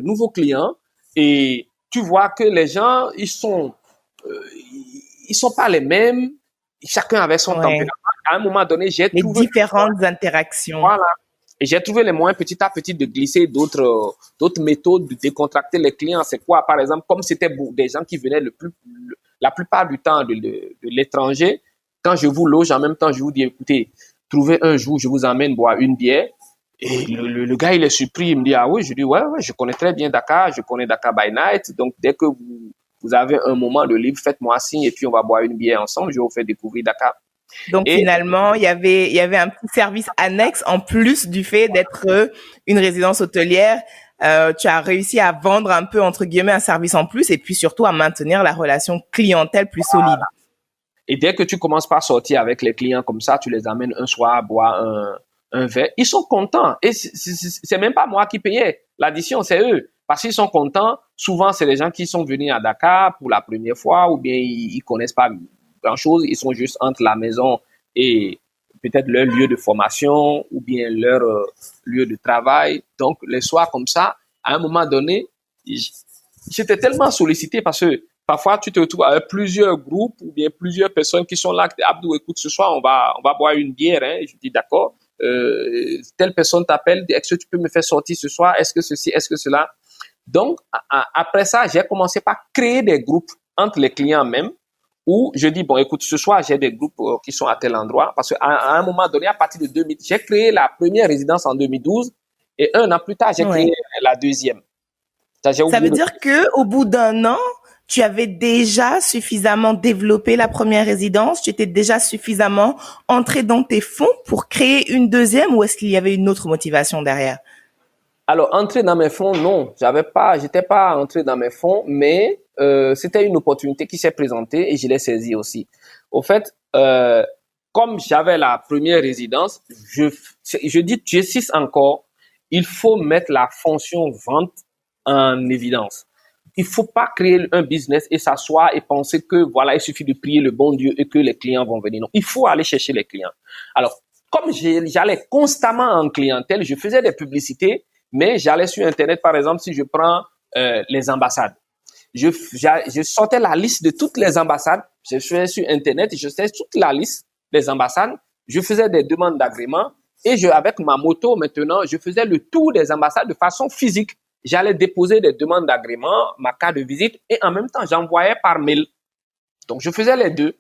nouveaux clients et tu vois que les gens, ils sont pas les mêmes. Chacun avait son tempérament. À un moment donné, j'ai trouvé différentes interactions. Voilà. Et j'ai trouvé les moyens petit à petit de glisser d'autres méthodes de décontracter les clients. C'est quoi, par exemple, comme c'était des gens qui venaient la plupart du temps de l'étranger, quand je vous loge, en même temps, je vous dis, écoutez, trouvez un jour, je vous emmène boire une bière. Et le gars, il est surpris, il me dit, ah oui, je dis, ouais, je connais très bien Dakar, je connais Dakar by Night, donc dès que vous avez un moment de libre, faites-moi signe et puis on va boire une bière ensemble, je vais vous faire découvrir Dakar. Donc Et finalement, il y avait un petit service annexe en plus du fait d'être une résidence hôtelière. Tu as réussi à vendre un peu, entre guillemets, un service en plus et puis surtout à maintenir la relation clientèle plus solide. Et dès que tu commences par sortir avec les clients comme ça, tu les amènes un soir à boire un verre, ils sont contents. Et c'est même pas moi qui payais. L'addition, c'est eux. Parce qu'ils sont contents. Souvent, c'est les gens qui sont venus à Dakar pour la première fois ou bien ils connaissent pas grand-chose. Ils sont juste entre la maison et peut-être leur lieu de formation ou bien leur lieu de travail. Donc, les soirs comme ça, à un moment donné, j'étais tellement sollicité parce que parfois, tu te retrouves avec plusieurs groupes ou bien plusieurs personnes qui sont là. Abdou, écoute, ce soir, on va boire une bière. Hein. Je dis, d'accord. Telle personne t'appelle. Est-ce que tu peux me faire sortir ce soir? Est-ce que ceci? Est-ce que cela? Donc, après ça, j'ai commencé par créer des groupes entre les clients même où je dis, bon, écoute, ce soir, j'ai des groupes qui sont à tel endroit. Parce qu'à un moment donné, à partir de 2000, j'ai créé la première résidence en 2012 et un an plus tard, j'ai créé la deuxième. Ça veut dire que au bout d'un an, tu avais déjà suffisamment développé la première résidence, tu étais déjà suffisamment entré dans tes fonds pour créer une deuxième ou est-ce qu'il y avait une autre motivation derrière? Alors, entrer dans mes fonds, non. J'étais pas entré dans mes fonds, mais c'était une opportunité qui s'est présentée et je l'ai saisie aussi. Au fait, comme j'avais la première résidence, je dis, j'insiste encore, il faut mettre la fonction vente en évidence. Il faut pas créer un business et s'asseoir et penser que voilà, il suffit de prier le bon Dieu et que les clients vont venir. Non, il faut aller chercher les clients. Alors, comme j'allais constamment en clientèle, je faisais des publicités, mais j'allais sur Internet, par exemple, si je prends les ambassades. Je sortais la liste de toutes les ambassades. Je faisais sur Internet, je faisais toute la liste des ambassades. Je faisais des demandes d'agrément et avec ma moto maintenant, je faisais le tour des ambassades de façon physique. J'allais déposer des demandes d'agrément, ma carte de visite et en même temps, j'envoyais par mail. Donc, je faisais les deux.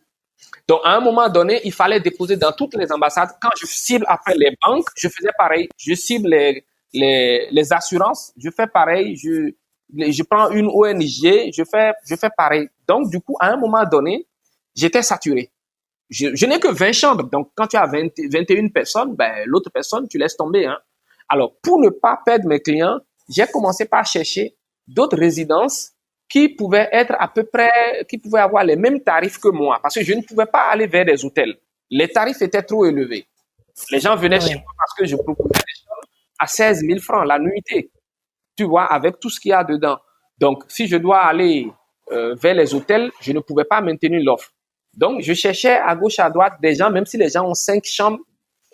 Donc, à un moment donné, il fallait déposer dans toutes les ambassades. Quand je cible après les banques, je faisais pareil. Je cible les assurances, je fais pareil. Je prends une ONG, je fais pareil. Donc, du coup, à un moment donné, j'étais saturé. Je n'ai que 20 chambres. Donc, quand tu as 21 personnes, ben, l'autre personne, tu laisses tomber, hein. Alors, pour ne pas perdre mes clients, j'ai commencé par chercher d'autres résidences qui pouvaient être à peu près, qui pouvaient avoir les mêmes tarifs que moi, parce que je ne pouvais pas aller vers des hôtels. Les tarifs étaient trop élevés. Les gens venaient chez moi parce que je proposais des chambres à 16 000 francs la nuitée, tu vois, avec tout ce qu'il y a dedans. Donc, si je dois aller vers les hôtels, je ne pouvais pas maintenir l'offre. Donc, je cherchais à gauche, à droite des gens, même si les gens ont 5 chambres,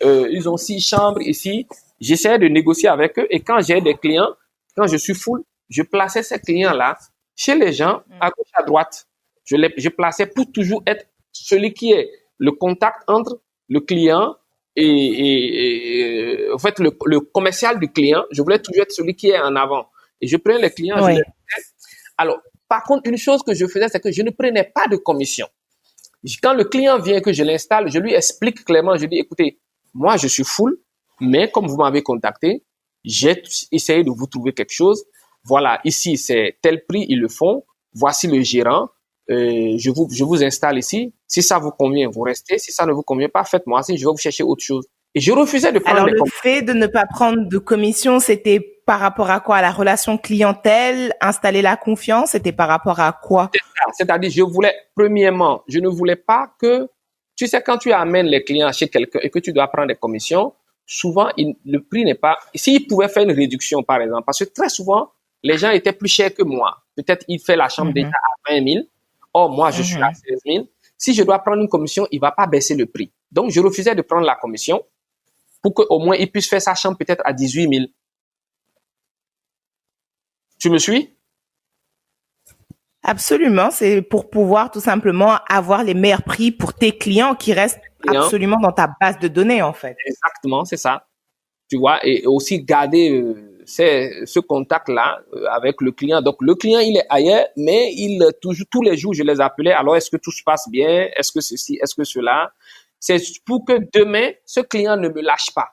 ils ont 6 chambres ici, j'essayais de négocier avec eux et quand j'ai des clients, quand je suis full, je plaçais ces clients-là chez les gens, à gauche, à droite. Je plaçais pour toujours être celui qui est le contact entre le client et en fait, le commercial du client. Je voulais toujours être celui qui est en avant. Et je prenais les clients. Je les prenais. Alors, par contre, une chose que je faisais, c'est que je ne prenais pas de commission. Quand le client vient et que je l'installe, je lui explique clairement, je dis, écoutez, moi, je suis full, mais comme vous m'avez contacté, j'ai essayé de vous trouver quelque chose. Voilà, ici, c'est tel prix, ils le font. Voici le gérant. Je vous installe ici. Si ça vous convient, vous restez. Si ça ne vous convient pas, faites-moi signe, je vais vous chercher autre chose. Et je refusais de prendre des commissions. Alors, le fait de ne pas prendre de commission, c'était par rapport à quoi? À la relation clientèle, installer la confiance, c'était par rapport à quoi? C'est-à-dire, premièrement, je ne voulais pas que, tu sais, quand tu amènes les clients chez quelqu'un et que tu dois prendre des commissions, souvent, le prix n'est pas, s'ils pouvaient faire une réduction, par exemple, parce que très souvent, les gens étaient plus chers que moi. Peut-être il fait la chambre déjà à 20 000. Or, moi, je suis à 16 000. Si je dois prendre une commission, il va pas baisser le prix. Donc, je refusais de prendre la commission pour qu'au moins il puisse faire sa chambre peut-être à 18 000. Tu me suis? Absolument. C'est pour pouvoir tout simplement avoir les meilleurs prix pour tes clients qui restent absolument dans ta base de données, en fait. Exactement, c'est ça. Tu vois, et aussi garder ce contact-là avec le client. Donc, le client, il est ailleurs, mais toujours, tous les jours, je les appelais. Alors, est-ce que tout se passe bien? Est-ce que ceci? Est-ce que cela? C'est pour que demain, ce client ne me lâche pas.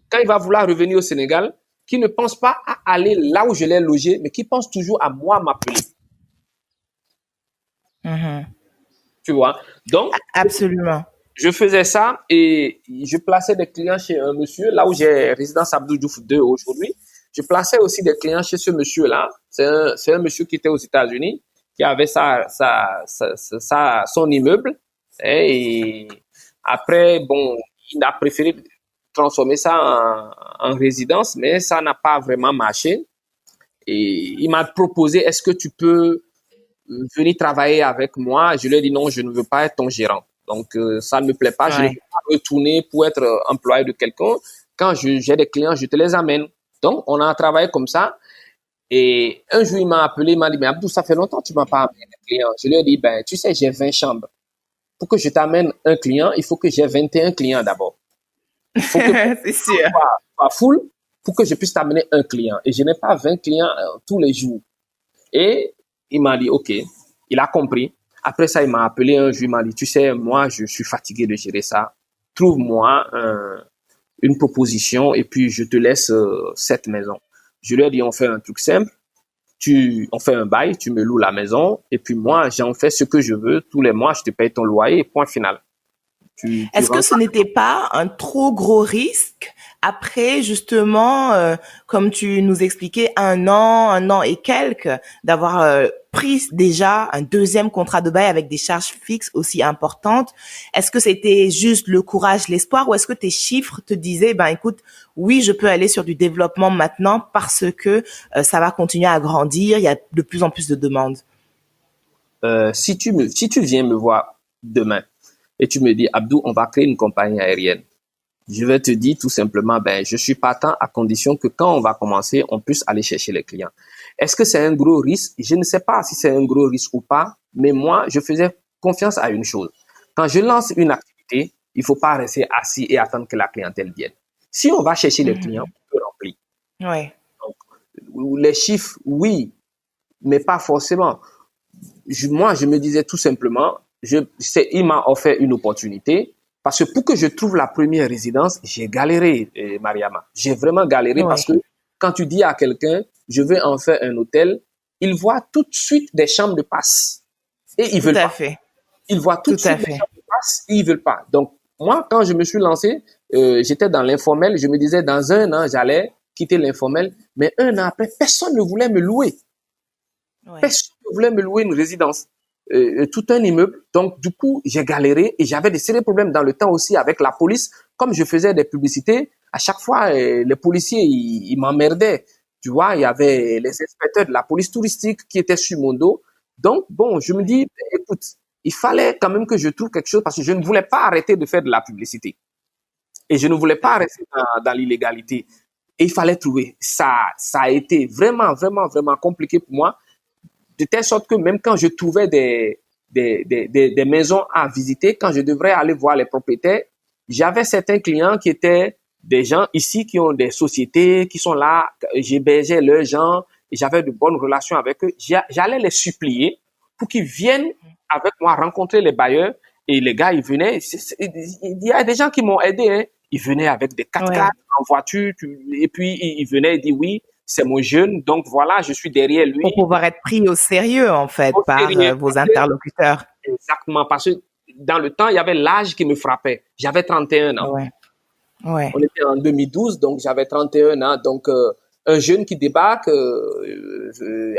Quand il va vouloir revenir au Sénégal, qu'il ne pense pas à aller là où je l'ai logé, mais qu'il pense toujours à moi m'appeler. Tu vois? Donc, Absolument. je faisais ça et je plaçais des clients chez un monsieur, là où j'ai résidence Abdou Diouf 2 aujourd'hui. Je plaçais aussi des clients chez ce monsieur-là. C'est un monsieur qui était aux États-Unis, qui avait son immeuble. Et après, bon, il a préféré transformer ça en résidence, mais ça n'a pas vraiment marché. Et il m'a proposé, est-ce que tu peux venir travailler avec moi? Je lui ai dit non, je ne veux pas être ton gérant. Donc, ça ne me plaît pas. Je ne veux pas retourner pour être employé de quelqu'un. Quand j'ai des clients, je te les amène. Donc, on a travaillé comme ça. Et un jour, il m'a appelé, il m'a dit, mais Abdou, ça fait longtemps que tu m'as pas amené des clients. Je lui ai dit, ben, tu sais, j'ai 20 chambres. Pour que je t'amène un client, il faut que j'ai 21 clients d'abord. Il faut que c'est sûr. Pas full pour que je puisse t'amener un client. Et je n'ai pas 20 clients tous les jours. Et il m'a dit, OK. Il a compris. Après ça, il m'a appelé un jour, il m'a dit, tu sais, moi, je suis fatigué de gérer ça. Trouve-moi une proposition et puis je te laisse cette maison. Je lui ai dit, on fait un truc simple. On fait un bail, tu me loues la maison et puis moi, j'en fais ce que je veux. Tous les mois, je te paye ton loyer, point final. Est-ce que ce n'était pas un trop gros risque après, justement, comme tu nous expliquais, un an et quelques, d'avoir pris déjà un deuxième contrat de bail avec des charges fixes aussi importantes? Est-ce que c'était juste le courage, l'espoir, ou est-ce que tes chiffres te disaient, ben écoute, oui, je peux aller sur du développement maintenant parce que ça va continuer à grandir, il y a de plus en plus de demandes? Si tu viens me voir demain, et tu me dis, Abdou, on va créer une compagnie aérienne. Je vais te dire tout simplement, ben, je suis partant à condition que quand on va commencer, on puisse aller chercher les clients. Est-ce que c'est un gros risque? Je ne sais pas si c'est un gros risque ou pas, mais moi, je faisais confiance à une chose. Quand je lance une activité, il faut pas rester assis et attendre que la clientèle vienne. Si on va chercher les clients, on peut remplir. Ouais. Donc, les chiffres, oui, mais pas forcément. Moi, je me disais tout simplement, il m'a offert une opportunité parce que pour que je trouve la première résidence, j'ai galéré, Mariama. J'ai vraiment galéré parce que quand tu dis à quelqu'un, je veux en faire un hôtel, il voit tout de suite des chambres de passe. Et ils veulent pas. Ils voient tout de suite des chambres de passe et ils veulent pas. Donc, moi, quand je me suis lancé, j'étais dans l'informel. Je me disais, dans un an, j'allais quitter l'informel. Mais un an après, personne ne voulait me louer. Personne ne voulait me louer une résidence. Tout un immeuble. Donc, du coup, j'ai galéré et j'avais des sérieux problèmes dans le temps aussi avec la police. Comme je faisais des publicités, à chaque fois, les policiers, ils m'emmerdaient. Tu vois, il y avait les inspecteurs de la police touristique qui étaient sur mon dos. Donc, bon, je me dis, écoute, il fallait quand même que je trouve quelque chose parce que je ne voulais pas arrêter de faire de la publicité. Et je ne voulais pas rester dans l'illégalité. Et il fallait trouver. Ça a été vraiment, vraiment, vraiment compliqué pour moi. De telle sorte que même quand je trouvais des maisons à visiter, quand je devrais aller voir les propriétaires, j'avais certains clients qui étaient des gens ici qui ont des sociétés, qui sont là, j'hébergeais leurs gens et j'avais de bonnes relations avec eux. J'allais les supplier pour qu'ils viennent avec moi rencontrer les bailleurs et les gars, ils venaient. Il y a des gens qui m'ont aidé, hein. Ils venaient avec des 4x4 en voiture et puis ils venaient et disaient oui, c'est mon jeune, donc voilà, je suis derrière lui. Pour pouvoir être pris au sérieux, en fait, par vos interlocuteurs. Exactement, parce que dans le temps, il y avait l'âge qui me frappait. J'avais 31 ans. On était en 2012, donc j'avais 31 ans. Donc, un jeune qui débarque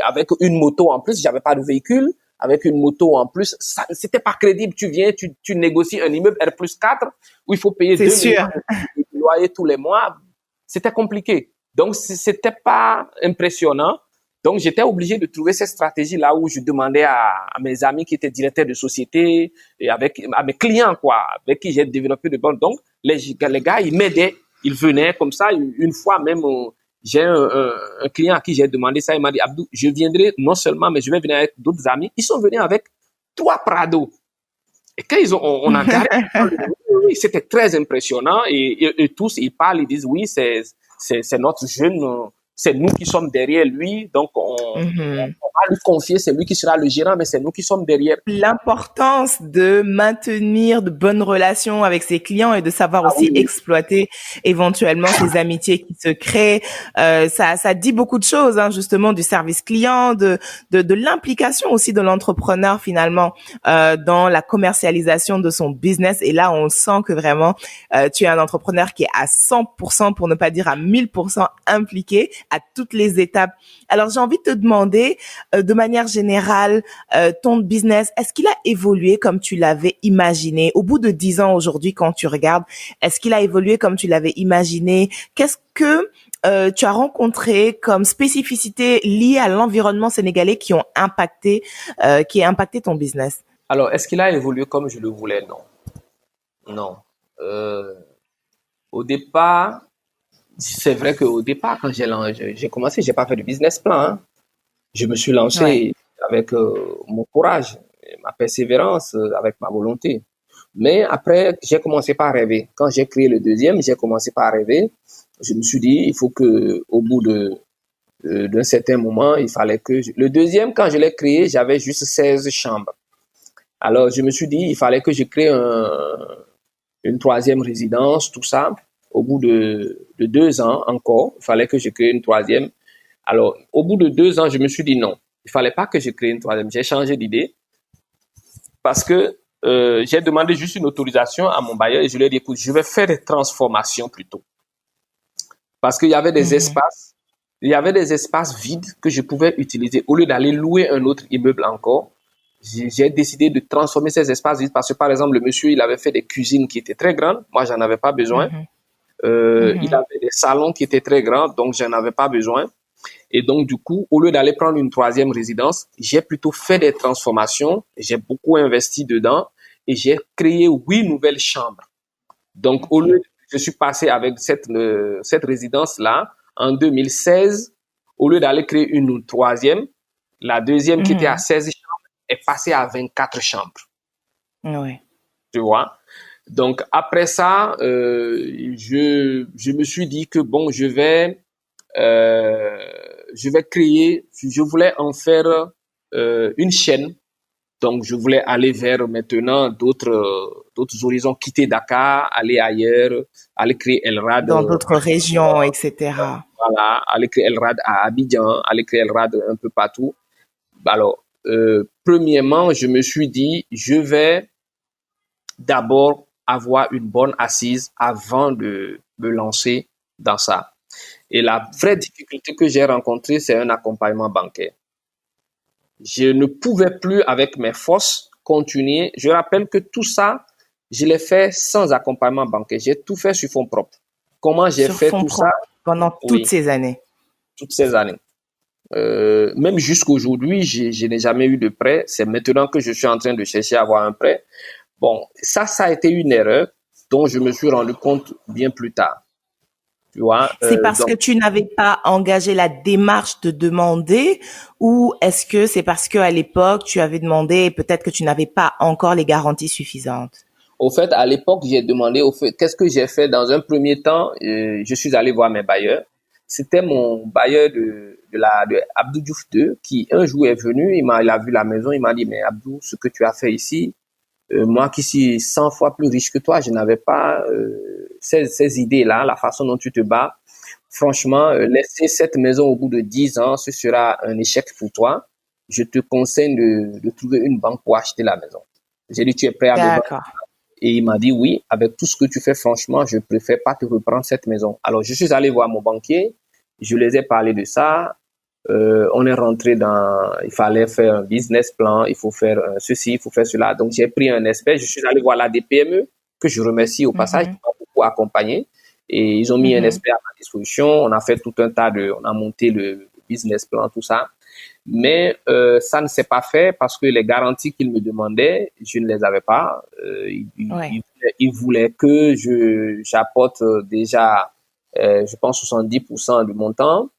avec une moto en plus, j'avais pas de véhicule, avec une moto en plus, c'était pas crédible. Tu viens, tu négocies un immeuble R+4 où il faut payer 2 millions de loyer tous les mois. C'était compliqué. Donc, c'était pas impressionnant. Donc, j'étais obligé de trouver cette stratégie-là où je demandais à mes amis qui étaient directeurs de société et à mes clients, quoi, avec qui j'ai développé de bonnes. Donc, les gars, ils m'aidaient. Ils venaient comme ça. Une fois même, j'ai un client à qui j'ai demandé ça. Il m'a dit, Abdou, je viendrai non seulement, mais je vais venir avec d'autres amis. Ils sont venus avec 3 Prado. Et quand on a garé, c'était très impressionnant et tous, ils parlent, ils disent, oui, c'est notre jeune c'est nous qui sommes derrière lui. Donc, on va lui confier, c'est lui qui sera le gérant, mais c'est nous qui sommes derrière. L'importance de maintenir de bonnes relations avec ses clients et de savoir aussi exploiter éventuellement ces amitiés qui se créent. Ça dit beaucoup de choses, hein, justement, du service client, de l'implication aussi de l'entrepreneur finalement dans la commercialisation de son business. Et là, on sent que vraiment, tu es un entrepreneur qui est à 100%, pour ne pas dire à 1000% impliqué à toutes les étapes. Alors, j'ai envie de te demander, de manière générale, ton business, est-ce qu'il a évolué comme tu l'avais imaginé? Au bout de 10 ans aujourd'hui, quand tu regardes, est-ce qu'il a évolué comme tu l'avais imaginé? Qu'est-ce que tu as rencontré comme spécificité liée à l'environnement sénégalais qui a impacté ton business? Alors, est-ce qu'il a évolué comme je le voulais? Non. Non. Au départ, c'est vrai qu'au départ, quand j'ai commencé, j'ai pas fait de business plan, hein. Je me suis lancé avec mon courage, ma persévérance, avec ma volonté. Mais après, j'ai commencé par rêver. Quand j'ai créé le deuxième, j'ai commencé par rêver. Je me suis dit, il faut que, au bout d'un certain moment, il fallait que le deuxième, quand je l'ai créé, j'avais juste 16 chambres. Alors, je me suis dit, il fallait que je crée une troisième résidence, tout ça. Au bout de 2 ans encore, il fallait que je crée une troisième. Alors, au bout de 2 ans, je me suis dit non, il fallait pas que je crée une troisième. J'ai changé d'idée parce que j'ai demandé juste une autorisation à mon bailleur et je lui ai dit, écoute, je vais faire des transformations plutôt. Parce qu'il y avait des espaces, vides que je pouvais utiliser. Au lieu d'aller louer un autre immeuble encore, j'ai décidé de transformer ces espaces vides parce que, par exemple, le monsieur, il avait fait des cuisines qui étaient très grandes. Moi, j'en avais pas besoin. Il avait des salons qui étaient très grands, donc j'en avais pas besoin. Et donc, du coup, au lieu d'aller prendre une troisième résidence, j'ai plutôt fait des transformations, j'ai beaucoup investi dedans et j'ai créé 8 nouvelles chambres. Donc, au lieu, je suis passé avec cette résidence-là en 2016, au lieu d'aller créer une troisième, la deuxième qui était à 16 chambres est passée à 24 chambres. Oui. Tu vois? Donc, après ça, je me suis dit que bon, je vais créer, je voulais en faire une chaîne. Donc, je voulais aller vers maintenant d'autres horizons, quitter Dakar, aller ailleurs, aller créer Elrad. Dans d'autres régions, etc. Voilà, aller créer Elrad à Abidjan, aller créer Elrad un peu partout. Alors, premièrement, je me suis dit, je vais d'abord avoir une bonne assise avant de me lancer dans ça. Et la vraie difficulté que j'ai rencontrée, c'est un accompagnement bancaire. Je ne pouvais plus, avec mes forces, continuer. Je rappelle que tout ça, je l'ai fait sans accompagnement bancaire. J'ai tout fait sur fonds propres. Comment j'ai fait tout ça? Pendant toutes ces années. Toutes ces années. Même jusqu'aujourd'hui, je n'ai jamais eu de prêt. C'est maintenant que je suis en train de chercher à avoir un prêt. Bon, ça a été une erreur dont je me suis rendu compte bien plus tard. Tu vois, c'est parce que tu n'avais pas engagé la démarche de demander, ou est-ce que c'est parce que à l'époque tu avais demandé et peut-être que tu n'avais pas encore les garanties suffisantes? Au fait, à l'époque, j'ai demandé, qu'est-ce que j'ai fait dans un premier temps? Je suis allé voir mes bailleurs. C'était mon bailleur de Abdou Diouf II qui un jour est venu, il a vu la maison, il m'a dit, mais Abdou, ce que tu as fait ici, moi qui suis 100 fois plus riche que toi, je n'avais pas ces idées-là, la façon dont tu te bats. Franchement, laisser cette maison au bout de 10 ans, ce sera un échec pour toi. Je te conseille de trouver une banque pour acheter la maison. J'ai dit, tu es prêt à me vendre? Et il m'a dit, oui, avec tout ce que tu fais, franchement, je préfère pas te reprendre cette maison. Alors, je suis allé voir mon banquier, je les ai parlé de ça. On est rentré il fallait faire un business plan, il faut faire ceci, il faut faire cela. Donc, j'ai pris un expert, je suis allé voir la DPME, que je remercie au passage, qui m'a beaucoup accompagné. Et ils ont mis un expert à ma disposition. On a fait tout un on a monté le business plan, tout ça. Mais ça ne s'est pas fait parce que les garanties qu'ils me demandaient, je ne les avais pas. Ils voulaient que j'apporte déjà, je pense, 70% du montant.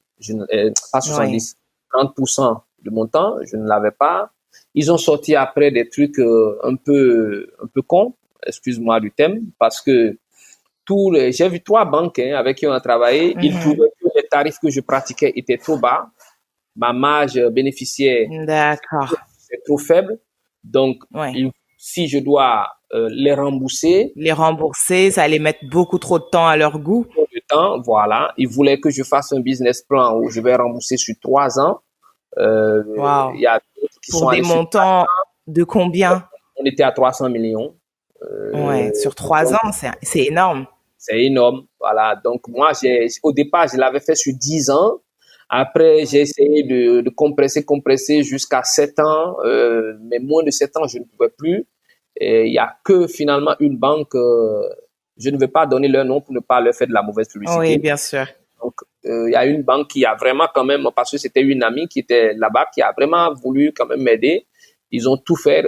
Pas 70, 30% du montant, je ne l'avais pas. Ils ont sorti après des trucs un peu cons, excuse-moi du thème, parce que j'ai vu 3 banques avec qui on a travaillé, ils trouvaient que les tarifs que je pratiquais étaient trop bas. Ma marge bénéficiaire D'accord. est trop faible. Donc, Ouais. si je dois les rembourser, Les rembourser, ça allait mettre beaucoup trop de temps à leur goût. de temps, voilà. Ils voulaient que je fasse un business plan où je vais rembourser sur 3 ans. Wow. Il y a d'autres qui sont Pour des allés sur... montants de combien? On était à 300 millions. Ouais, sur 3 ans, c'est énorme. C'est énorme. Voilà. Donc, moi, au départ, je l'avais fait sur 10 ans. Après, j'ai essayé de compresser jusqu'à 7 ans. Mais moins de 7 ans, je ne pouvais plus. Et il y a que finalement une banque, je ne vais pas donner leur nom pour ne pas leur faire de la mauvaise Oui, publicité. bien sûr. Donc, il y a une banque qui a vraiment quand même, parce que c'était une amie qui était là-bas, qui a vraiment voulu quand même m'aider. Ils ont tout fait.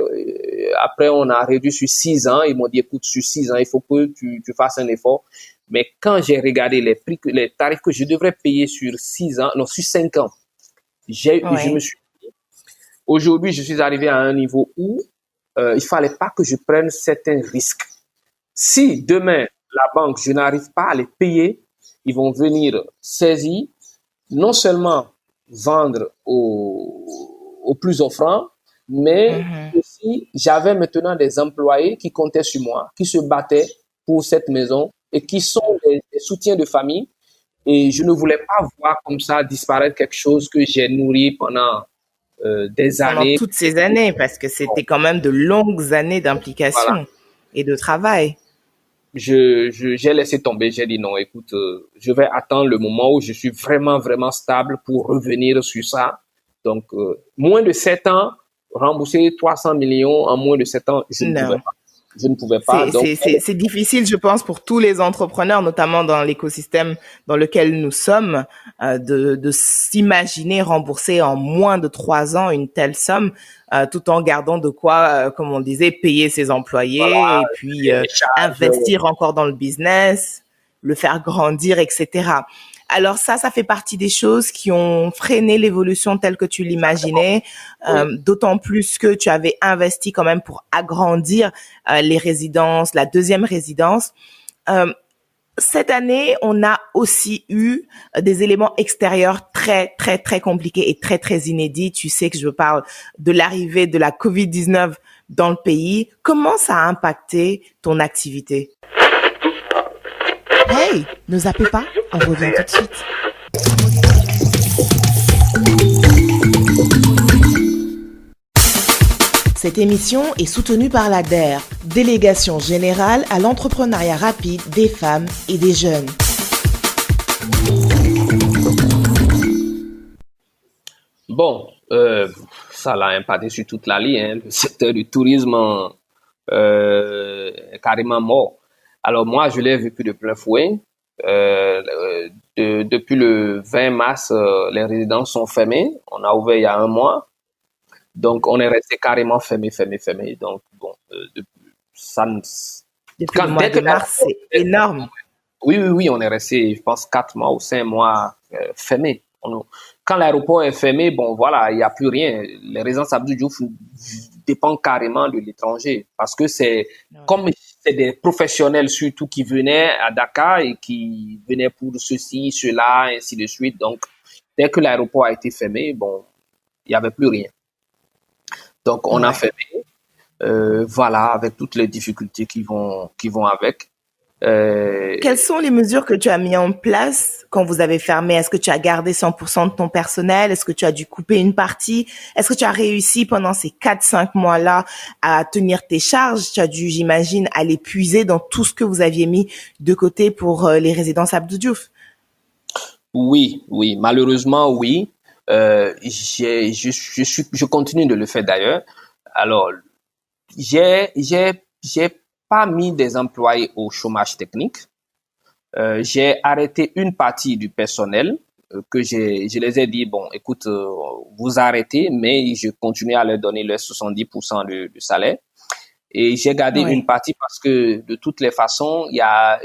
Après, on a réduit sur 6 ans. Ils m'ont dit, écoute, sur 6 ans, il faut que tu fasses un effort. Mais quand j'ai regardé les prix, les tarifs que je devrais payer sur 6 ans, non, sur 5 ans, je me suis dit, aujourd'hui, je suis arrivé à un niveau où il fallait pas que je prenne certains risques. Si demain, la banque, je n'arrive pas à les payer, ils vont venir saisir, non seulement vendre au plus offrant, mais aussi, j'avais maintenant des employés qui comptaient sur moi, qui se battaient pour cette maison et qui sont des soutiens de famille. Et je ne voulais pas voir comme ça disparaître quelque chose que j'ai nourri pendant des Pendant années. toutes ces années, parce que c'était quand même de longues années Voilà. d'implication et de travail. J'ai laissé tomber. J'ai dit non, écoute, je vais attendre le moment où je suis vraiment, vraiment stable pour revenir sur ça. Donc, moins de 7 ans, rembourser 300 millions en moins de 7 ans, je ne pouvais Non. pas. Je ne pouvais pas. Donc, C'est difficile, je pense, pour tous les entrepreneurs, notamment dans l'écosystème dans lequel nous sommes, de s'imaginer rembourser en moins de 3 ans une telle somme, tout en gardant de quoi, comme on disait, payer ses employés voilà, et puis les charges, investir encore dans le business, le faire grandir, etc. Alors ça fait partie des choses qui ont freiné l'évolution telle que tu l'imaginais, d'autant plus que tu avais investi quand même pour agrandir les résidences, la deuxième résidence. Cette année, on a aussi eu des éléments extérieurs très, très, très compliqués et très, très inédits. Tu sais que je parle de l'arrivée de la COVID-19 dans le pays. Comment ça a impacté ton activité? Hey, ne zappez pas, on revient tout de suite. Cette émission est soutenue par la DER, Délégation générale à l'entrepreneuriat rapide des femmes et des jeunes. bon, ça l'a impacté sur toute la ligne. Hein. Le secteur du tourisme est carrément mort. Alors moi, je l'ai vécu de plein fouet. Depuis le 20 mars, les résidences sont fermées. On a ouvert il y a un mois. Donc, on est resté carrément fermé. Donc, bon, ça ne... Depuis le mois de mars, c'est énorme. Oui, on est resté, je pense, 4 mois ou 5 mois fermé. Quand l'aéroport est fermé, bon, voilà, il n'y a plus rien. Les résidences Abdou Diouf dépendent carrément de l'étranger parce que comme c'est des professionnels surtout qui venaient à Dakar et qui venaient pour ceci, cela, ainsi de suite. Donc, dès que l'aéroport a été fermé, bon, il n'y avait plus rien. Donc, on a fermé, voilà, avec toutes les difficultés qui vont avec. Quelles sont les mesures que tu as mis en place quand vous avez fermé? Est-ce que tu as gardé 100% de ton personnel? Est-ce que tu as dû couper une partie? Est-ce que tu as réussi pendant ces 4-5 mois-là à tenir tes charges? Tu as dû, j'imagine, aller puiser dans tout ce que vous aviez mis de côté pour les résidences Abdou Diouf. Oui, malheureusement, oui. Je continue de le faire d'ailleurs. Alors, j'ai pas mis des employés au chômage technique. J'ai arrêté une partie du personnel que je les ai dit, bon, écoute, vous arrêtez, mais je continue à leur donner leur 70% du salaire. Et j'ai gardé une partie parce que de toutes les façons, il y a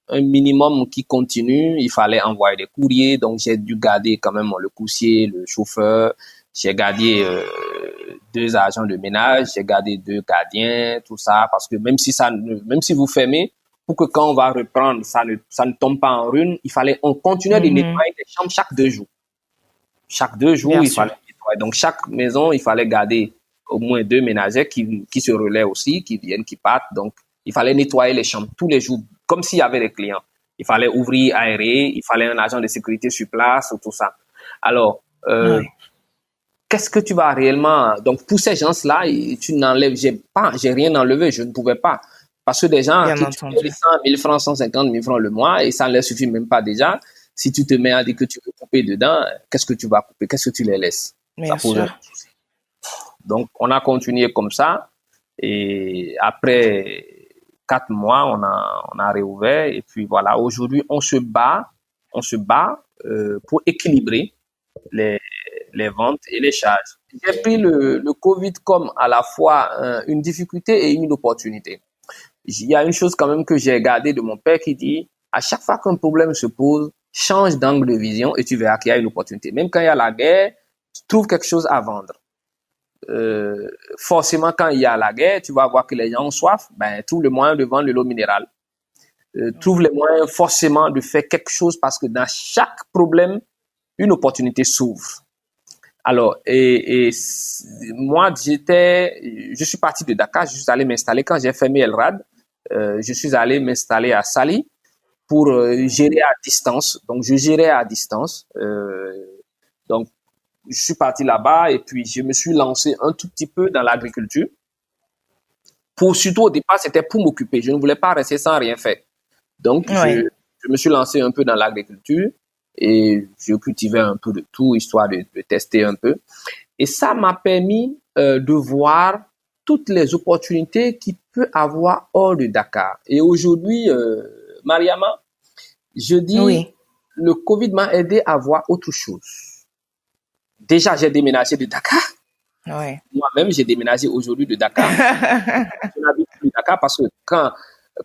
un minimum qui continue. Il fallait envoyer des courriers, donc j'ai dû garder quand même le coursier, le chauffeur. J'ai gardé 2 agents de ménage, j'ai gardé 2 gardiens, tout ça, parce que même si vous fermez, pour que quand on va reprendre, ça ne tombe pas en ruine. On continuait de nettoyer les chambres chaque 2 jours. Chaque 2 jours, Bien il sûr. fallait nettoyer. Donc, chaque maison, il fallait garder au moins 2 ménagères qui se relaient aussi, qui viennent, qui partent. Donc, il fallait nettoyer les chambres tous les jours, comme s'il y avait des clients. Il fallait ouvrir, aérer, il fallait un agent de sécurité sur place, tout ça. Alors, Oui. qu'est-ce que tu vas réellement... Donc, pour ces gens-là, tu n'enlèves... J'ai rien enlevé, je ne pouvais pas. Parce que des gens Bien qui entendu. payent 100 000 francs, 150 000 francs le mois, et ça ne leur suffit même pas déjà. Si tu te mets à dire que tu veux couper dedans, qu'est-ce que tu vas couper? Qu'est-ce que tu les laisses? Bien Ça pose un sûr. souci. Donc, on a continué comme ça. Et après 4 mois, on a réouvert. Et puis voilà, aujourd'hui, on se bat pour équilibrer les ventes et les charges. J'ai pris le Covid comme à la fois une difficulté et une opportunité. Il y a une chose quand même que j'ai gardée de mon père qui dit, à chaque fois qu'un problème se pose, change d'angle de vision et tu verras qu'il y a une opportunité. Même quand il y a la guerre, tu trouves quelque chose à vendre. Forcément, quand il y a la guerre, tu vas voir que les gens ont soif, trouve le moyen de vendre de l'eau minérale. Trouve les moyens forcément de faire quelque chose parce que dans chaque problème, une opportunité s'ouvre. Alors, moi, je suis parti de Dakar, je suis allé m'installer, quand j'ai fermé Elrad, je suis allé m'installer à Saly pour gérer à distance. Donc, je gérais à distance. Donc, je suis parti là-bas et puis je me suis lancé un tout petit peu dans l'agriculture. Surtout au départ, c'était pour m'occuper. Je ne voulais pas rester sans rien faire. Donc, je me suis lancé un peu dans l'agriculture et je cultivais un peu de tout, histoire de tester un peu. Et ça m'a permis de voir toutes les opportunités qu'il peut avoir hors de Dakar. Et aujourd'hui, Mariama, je dis, le Covid m'a aidé à voir autre chose. Déjà, j'ai déménagé de Dakar. Ouais. Moi-même, j'ai déménagé aujourd'hui de Dakar. Je n'habite plus Dakar parce que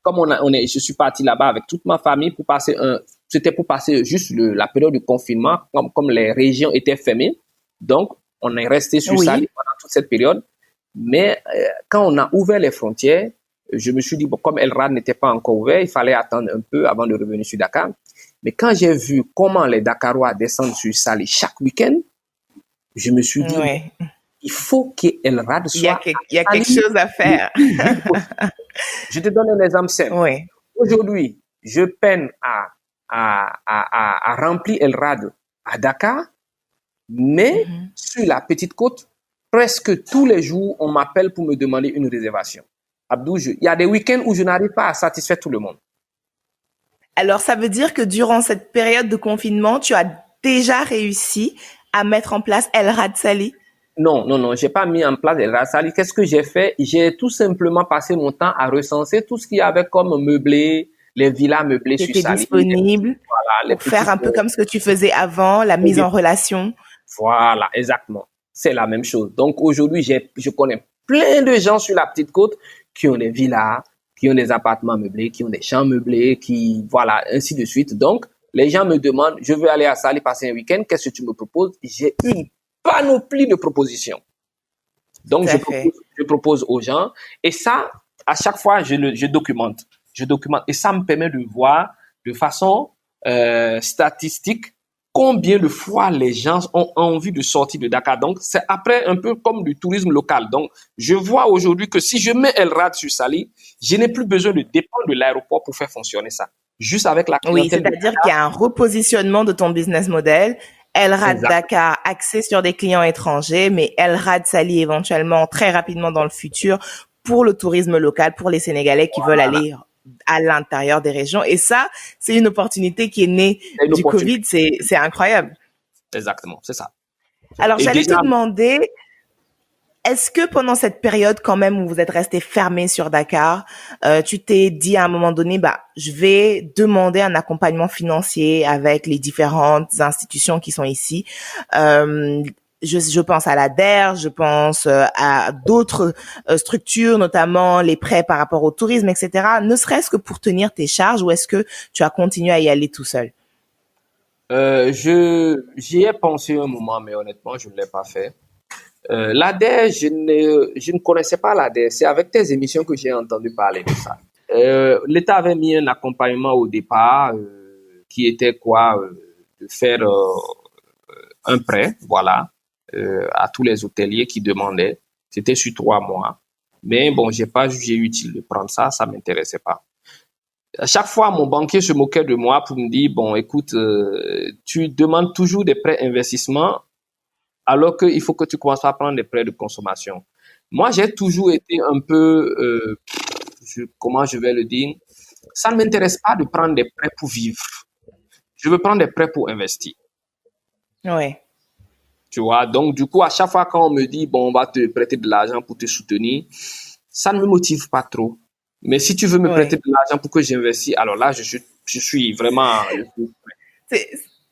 je suis parti là-bas avec toute ma famille c'était pour passer juste la période de confinement, comme les régions étaient fermées. Donc, on est resté sur Saly pendant toute cette période. Mais quand on a ouvert les frontières, je me suis dit, bon, comme Elrad n'était pas encore ouvert, il fallait attendre un peu avant de revenir sur Dakar. Mais quand j'ai vu comment les Dakarois descendent sur Saly chaque week-end, je me suis dit, il faut qu'Elrad soit... Il y a quelque chose à faire. Je te donne un exemple simple. Aujourd'hui, je peine à remplir Elrad à Dakar, mais sur la petite côte, presque tous les jours, on m'appelle pour me demander une réservation. Abdou, il y a des week-ends où je n'arrive pas à satisfaire tout le monde. Alors, ça veut dire que durant cette période de confinement, tu as déjà réussi à mettre en place Elrad Saly? Non, j'ai pas mis en place Elrad Saly. Qu'est-ce que j'ai fait? J'ai tout simplement passé mon temps à recenser tout ce qu'il y avait comme meublé, les villas meublées sur Saly. Disponible. Voilà, pour faire un peu comme ce que tu faisais avant, la mise en relation. Voilà, exactement. C'est la même chose. Donc aujourd'hui, je connais plein de gens sur la petite côte qui ont des villas, qui ont des appartements meublés, qui ont des champs meublés, voilà, ainsi de suite. Donc, les gens me demandent, je veux aller à Saly passer un week-end, qu'est-ce que tu me proposes? J'ai une panoplie de propositions. Donc, je propose aux gens. Et ça, à chaque fois, je documente. Et ça me permet de voir de façon statistique combien de fois les gens ont envie de sortir de Dakar. Donc, c'est après un peu comme du tourisme local. Donc, je vois aujourd'hui que si je mets Elrad sur Saly, je n'ai plus besoin de dépendre de l'aéroport pour faire fonctionner ça. Juste avec la clientèle. Oui, c'est-à-dire qu'il y a un repositionnement de ton business model. Elrad Dakar axé sur des clients étrangers, mais Elrad Saly éventuellement très rapidement dans le futur pour le tourisme local, pour les Sénégalais qui veulent aller à l'intérieur des régions. Et ça, c'est une opportunité qui est née du Covid. C'est incroyable. Exactement, c'est ça. Alors, j'allais te demander, est-ce que pendant cette période quand même où vous êtes resté fermé sur Dakar, tu t'es dit à un moment donné, je vais demander un accompagnement financier avec les différentes institutions qui sont ici. Je pense à la DER, je pense à d'autres structures, notamment les prêts par rapport au tourisme, etc. Ne serait-ce que pour tenir tes charges, ou est-ce que tu as continué à y aller tout seul? J'y ai pensé un moment, mais honnêtement, je ne l'ai pas fait. L'ADER, je ne connaissais pas l'ADER. C'est avec tes émissions que j'ai entendu parler de ça. L'État avait mis un accompagnement au départ qui était de faire un prêt, voilà, à tous les hôteliers qui demandaient. C'était sur 3 mois. Mais bon, j'ai pas jugé utile de prendre ça, ça m'intéressait pas. À chaque fois, mon banquier se moquait de moi pour me dire, bon, écoute, tu demandes toujours des prêts investissement alors qu'il faut que tu commences à prendre des prêts de consommation. Moi, j'ai toujours été un peu, comment je vais le dire, ça ne m'intéresse pas de prendre des prêts pour vivre. Je veux prendre des prêts pour investir. Oui. Tu vois, donc du coup, à chaque fois quand on me dit, bon, on va te prêter de l'argent pour te soutenir, ça ne me motive pas trop. Mais si tu veux me prêter de l'argent pour que j'investisse, alors là, je suis vraiment...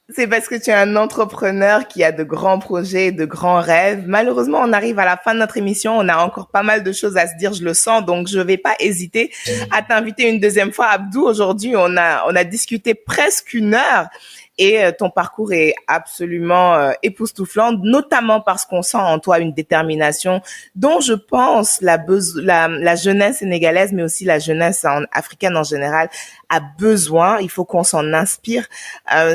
C'est parce que tu es un entrepreneur qui a de grands projets, de grands rêves. Malheureusement, on arrive à la fin de notre émission. On a encore pas mal de choses à se dire, je le sens. Donc, je vais pas hésiter à t'inviter une deuxième fois. Abdou, aujourd'hui, on a discuté presque 1 heure. Et ton parcours est absolument époustouflant, notamment parce qu'on sent en toi une détermination dont je pense la jeunesse sénégalaise, mais aussi la jeunesse africaine en général, a besoin. Il faut qu'on s'en inspire.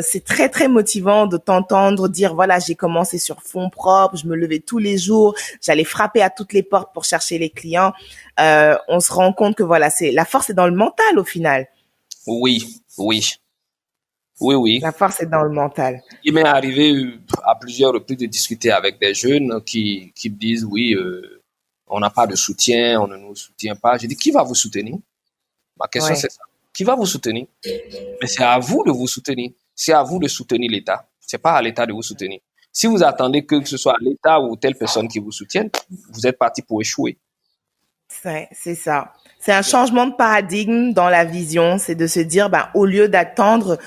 C'est très, très motivant de t'entendre dire, voilà, j'ai commencé sur fonds propres, je me levais tous les jours, j'allais frapper à toutes les portes pour chercher les clients. On se rend compte que voilà, la force est dans le mental au final. Oui. La force est dans le mental. Il m'est arrivé à plusieurs reprises de discuter avec des jeunes qui me disent, oui, on n'a pas de soutien, on ne nous soutient pas. Je dis, qui va vous soutenir? Ma question, c'est ça. Qui va vous soutenir? Mais c'est à vous de vous soutenir. C'est à vous de soutenir l'État. C'est pas à l'État de vous soutenir. Si vous attendez que ce soit l'État ou telle personne qui vous soutienne, vous êtes parti pour échouer. C'est ça. C'est un changement de paradigme dans la vision. C'est de se dire, au lieu d'attendre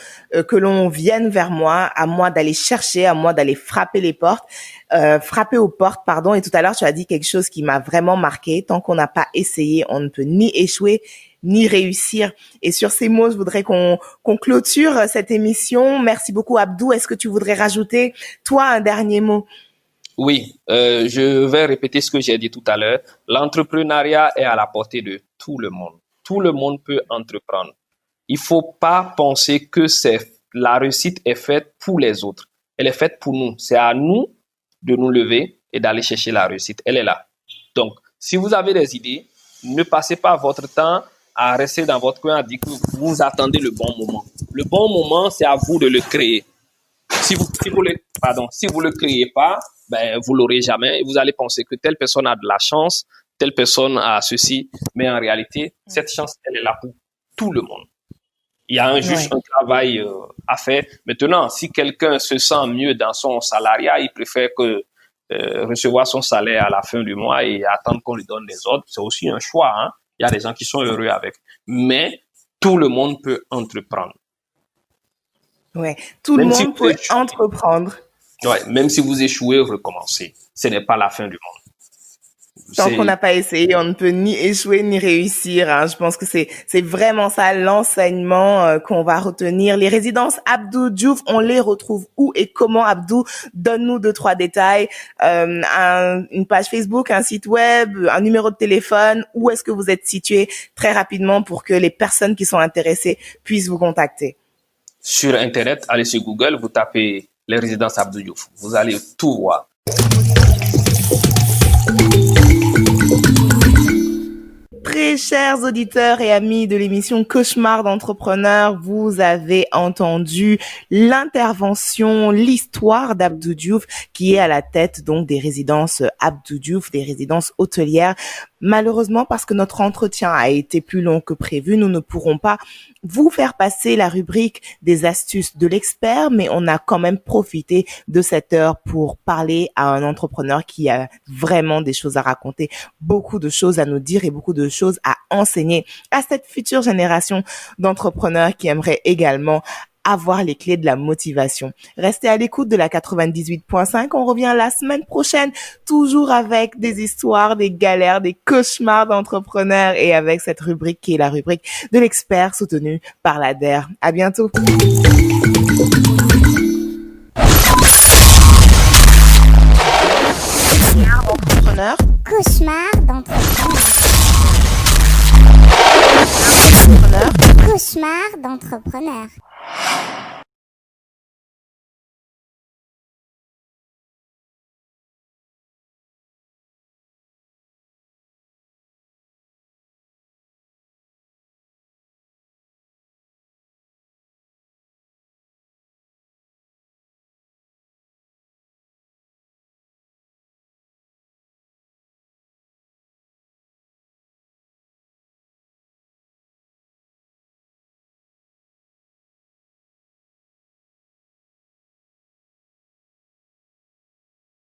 que l'on vienne vers moi, à moi d'aller chercher, à moi d'aller frapper aux portes, pardon. Et tout à l'heure, tu as dit quelque chose qui m'a vraiment marqué. Tant qu'on n'a pas essayé, on ne peut ni échouer, ni réussir. Et sur ces mots, je voudrais qu'on clôture cette émission. Merci beaucoup, Abdou. Est-ce que tu voudrais rajouter, toi, un dernier mot? Oui, je vais répéter ce que j'ai dit tout à l'heure. L'entrepreneuriat est à la portée de tout le monde. Tout le monde peut entreprendre. Il faut pas penser que la réussite est faite pour les autres. Elle est faite pour nous. C'est à nous de nous lever et d'aller chercher la réussite. Elle est là. Donc, si vous avez des idées, ne passez pas votre temps à rester dans votre coin à dire que vous attendez le bon moment. Le bon moment, c'est à vous de le créer. Si vous le créez pas, vous l'aurez jamais et vous allez penser que telle personne a de la chance, telle personne a ceci, mais en réalité, cette chance, elle est là pour tout le monde. Il y a juste un travail à faire. Maintenant, si quelqu'un se sent mieux dans son salariat, il préfère recevoir son salaire à la fin du mois et attendre qu'on lui donne des ordres. C'est aussi un choix, hein. Il y a des gens qui sont heureux avec. Mais tout le monde peut entreprendre. Ouais, tout le monde peut entreprendre. Ouais, même si vous échouez, recommencez. Ce n'est pas la fin du monde. Tant qu'on n'a pas essayé, on ne peut ni échouer ni réussir. Hein. Je pense que c'est vraiment ça l'enseignement qu'on va retenir. Les résidences Abdou Diouf, on les retrouve où et comment, Abdou? Donne-nous 2-3 détails. Une page Facebook, un site web, un numéro de téléphone. Où est-ce que vous êtes situé très rapidement pour que les personnes qui sont intéressées puissent vous contacter? Sur Internet, allez sur Google, vous tapez les résidences Abdou Diouf. Vous allez tout voir. Très chers auditeurs et amis de l'émission Cauchemar d'entrepreneurs, vous avez entendu l'intervention, l'histoire d'Abdou Diouf qui est à la tête donc des résidences Abdou Diouf, des résidences hôtelières. Malheureusement, parce que notre entretien a été plus long que prévu, nous ne pourrons pas vous faire passer la rubrique des astuces de l'expert, mais on a quand même profité de cette heure pour parler à un entrepreneur qui a vraiment des choses à raconter, beaucoup de choses à nous dire et beaucoup de choses à enseigner à cette future génération d'entrepreneurs qui aimeraient également avoir les clés de la motivation. Restez à l'écoute de la 98.5. On revient la semaine prochaine, toujours avec des histoires, des galères, des cauchemars d'entrepreneurs et avec cette rubrique qui est la rubrique de l'expert soutenue par l'ADER. À bientôt. Cauchemar d'entrepreneur. cauchemar d'entrepreneur.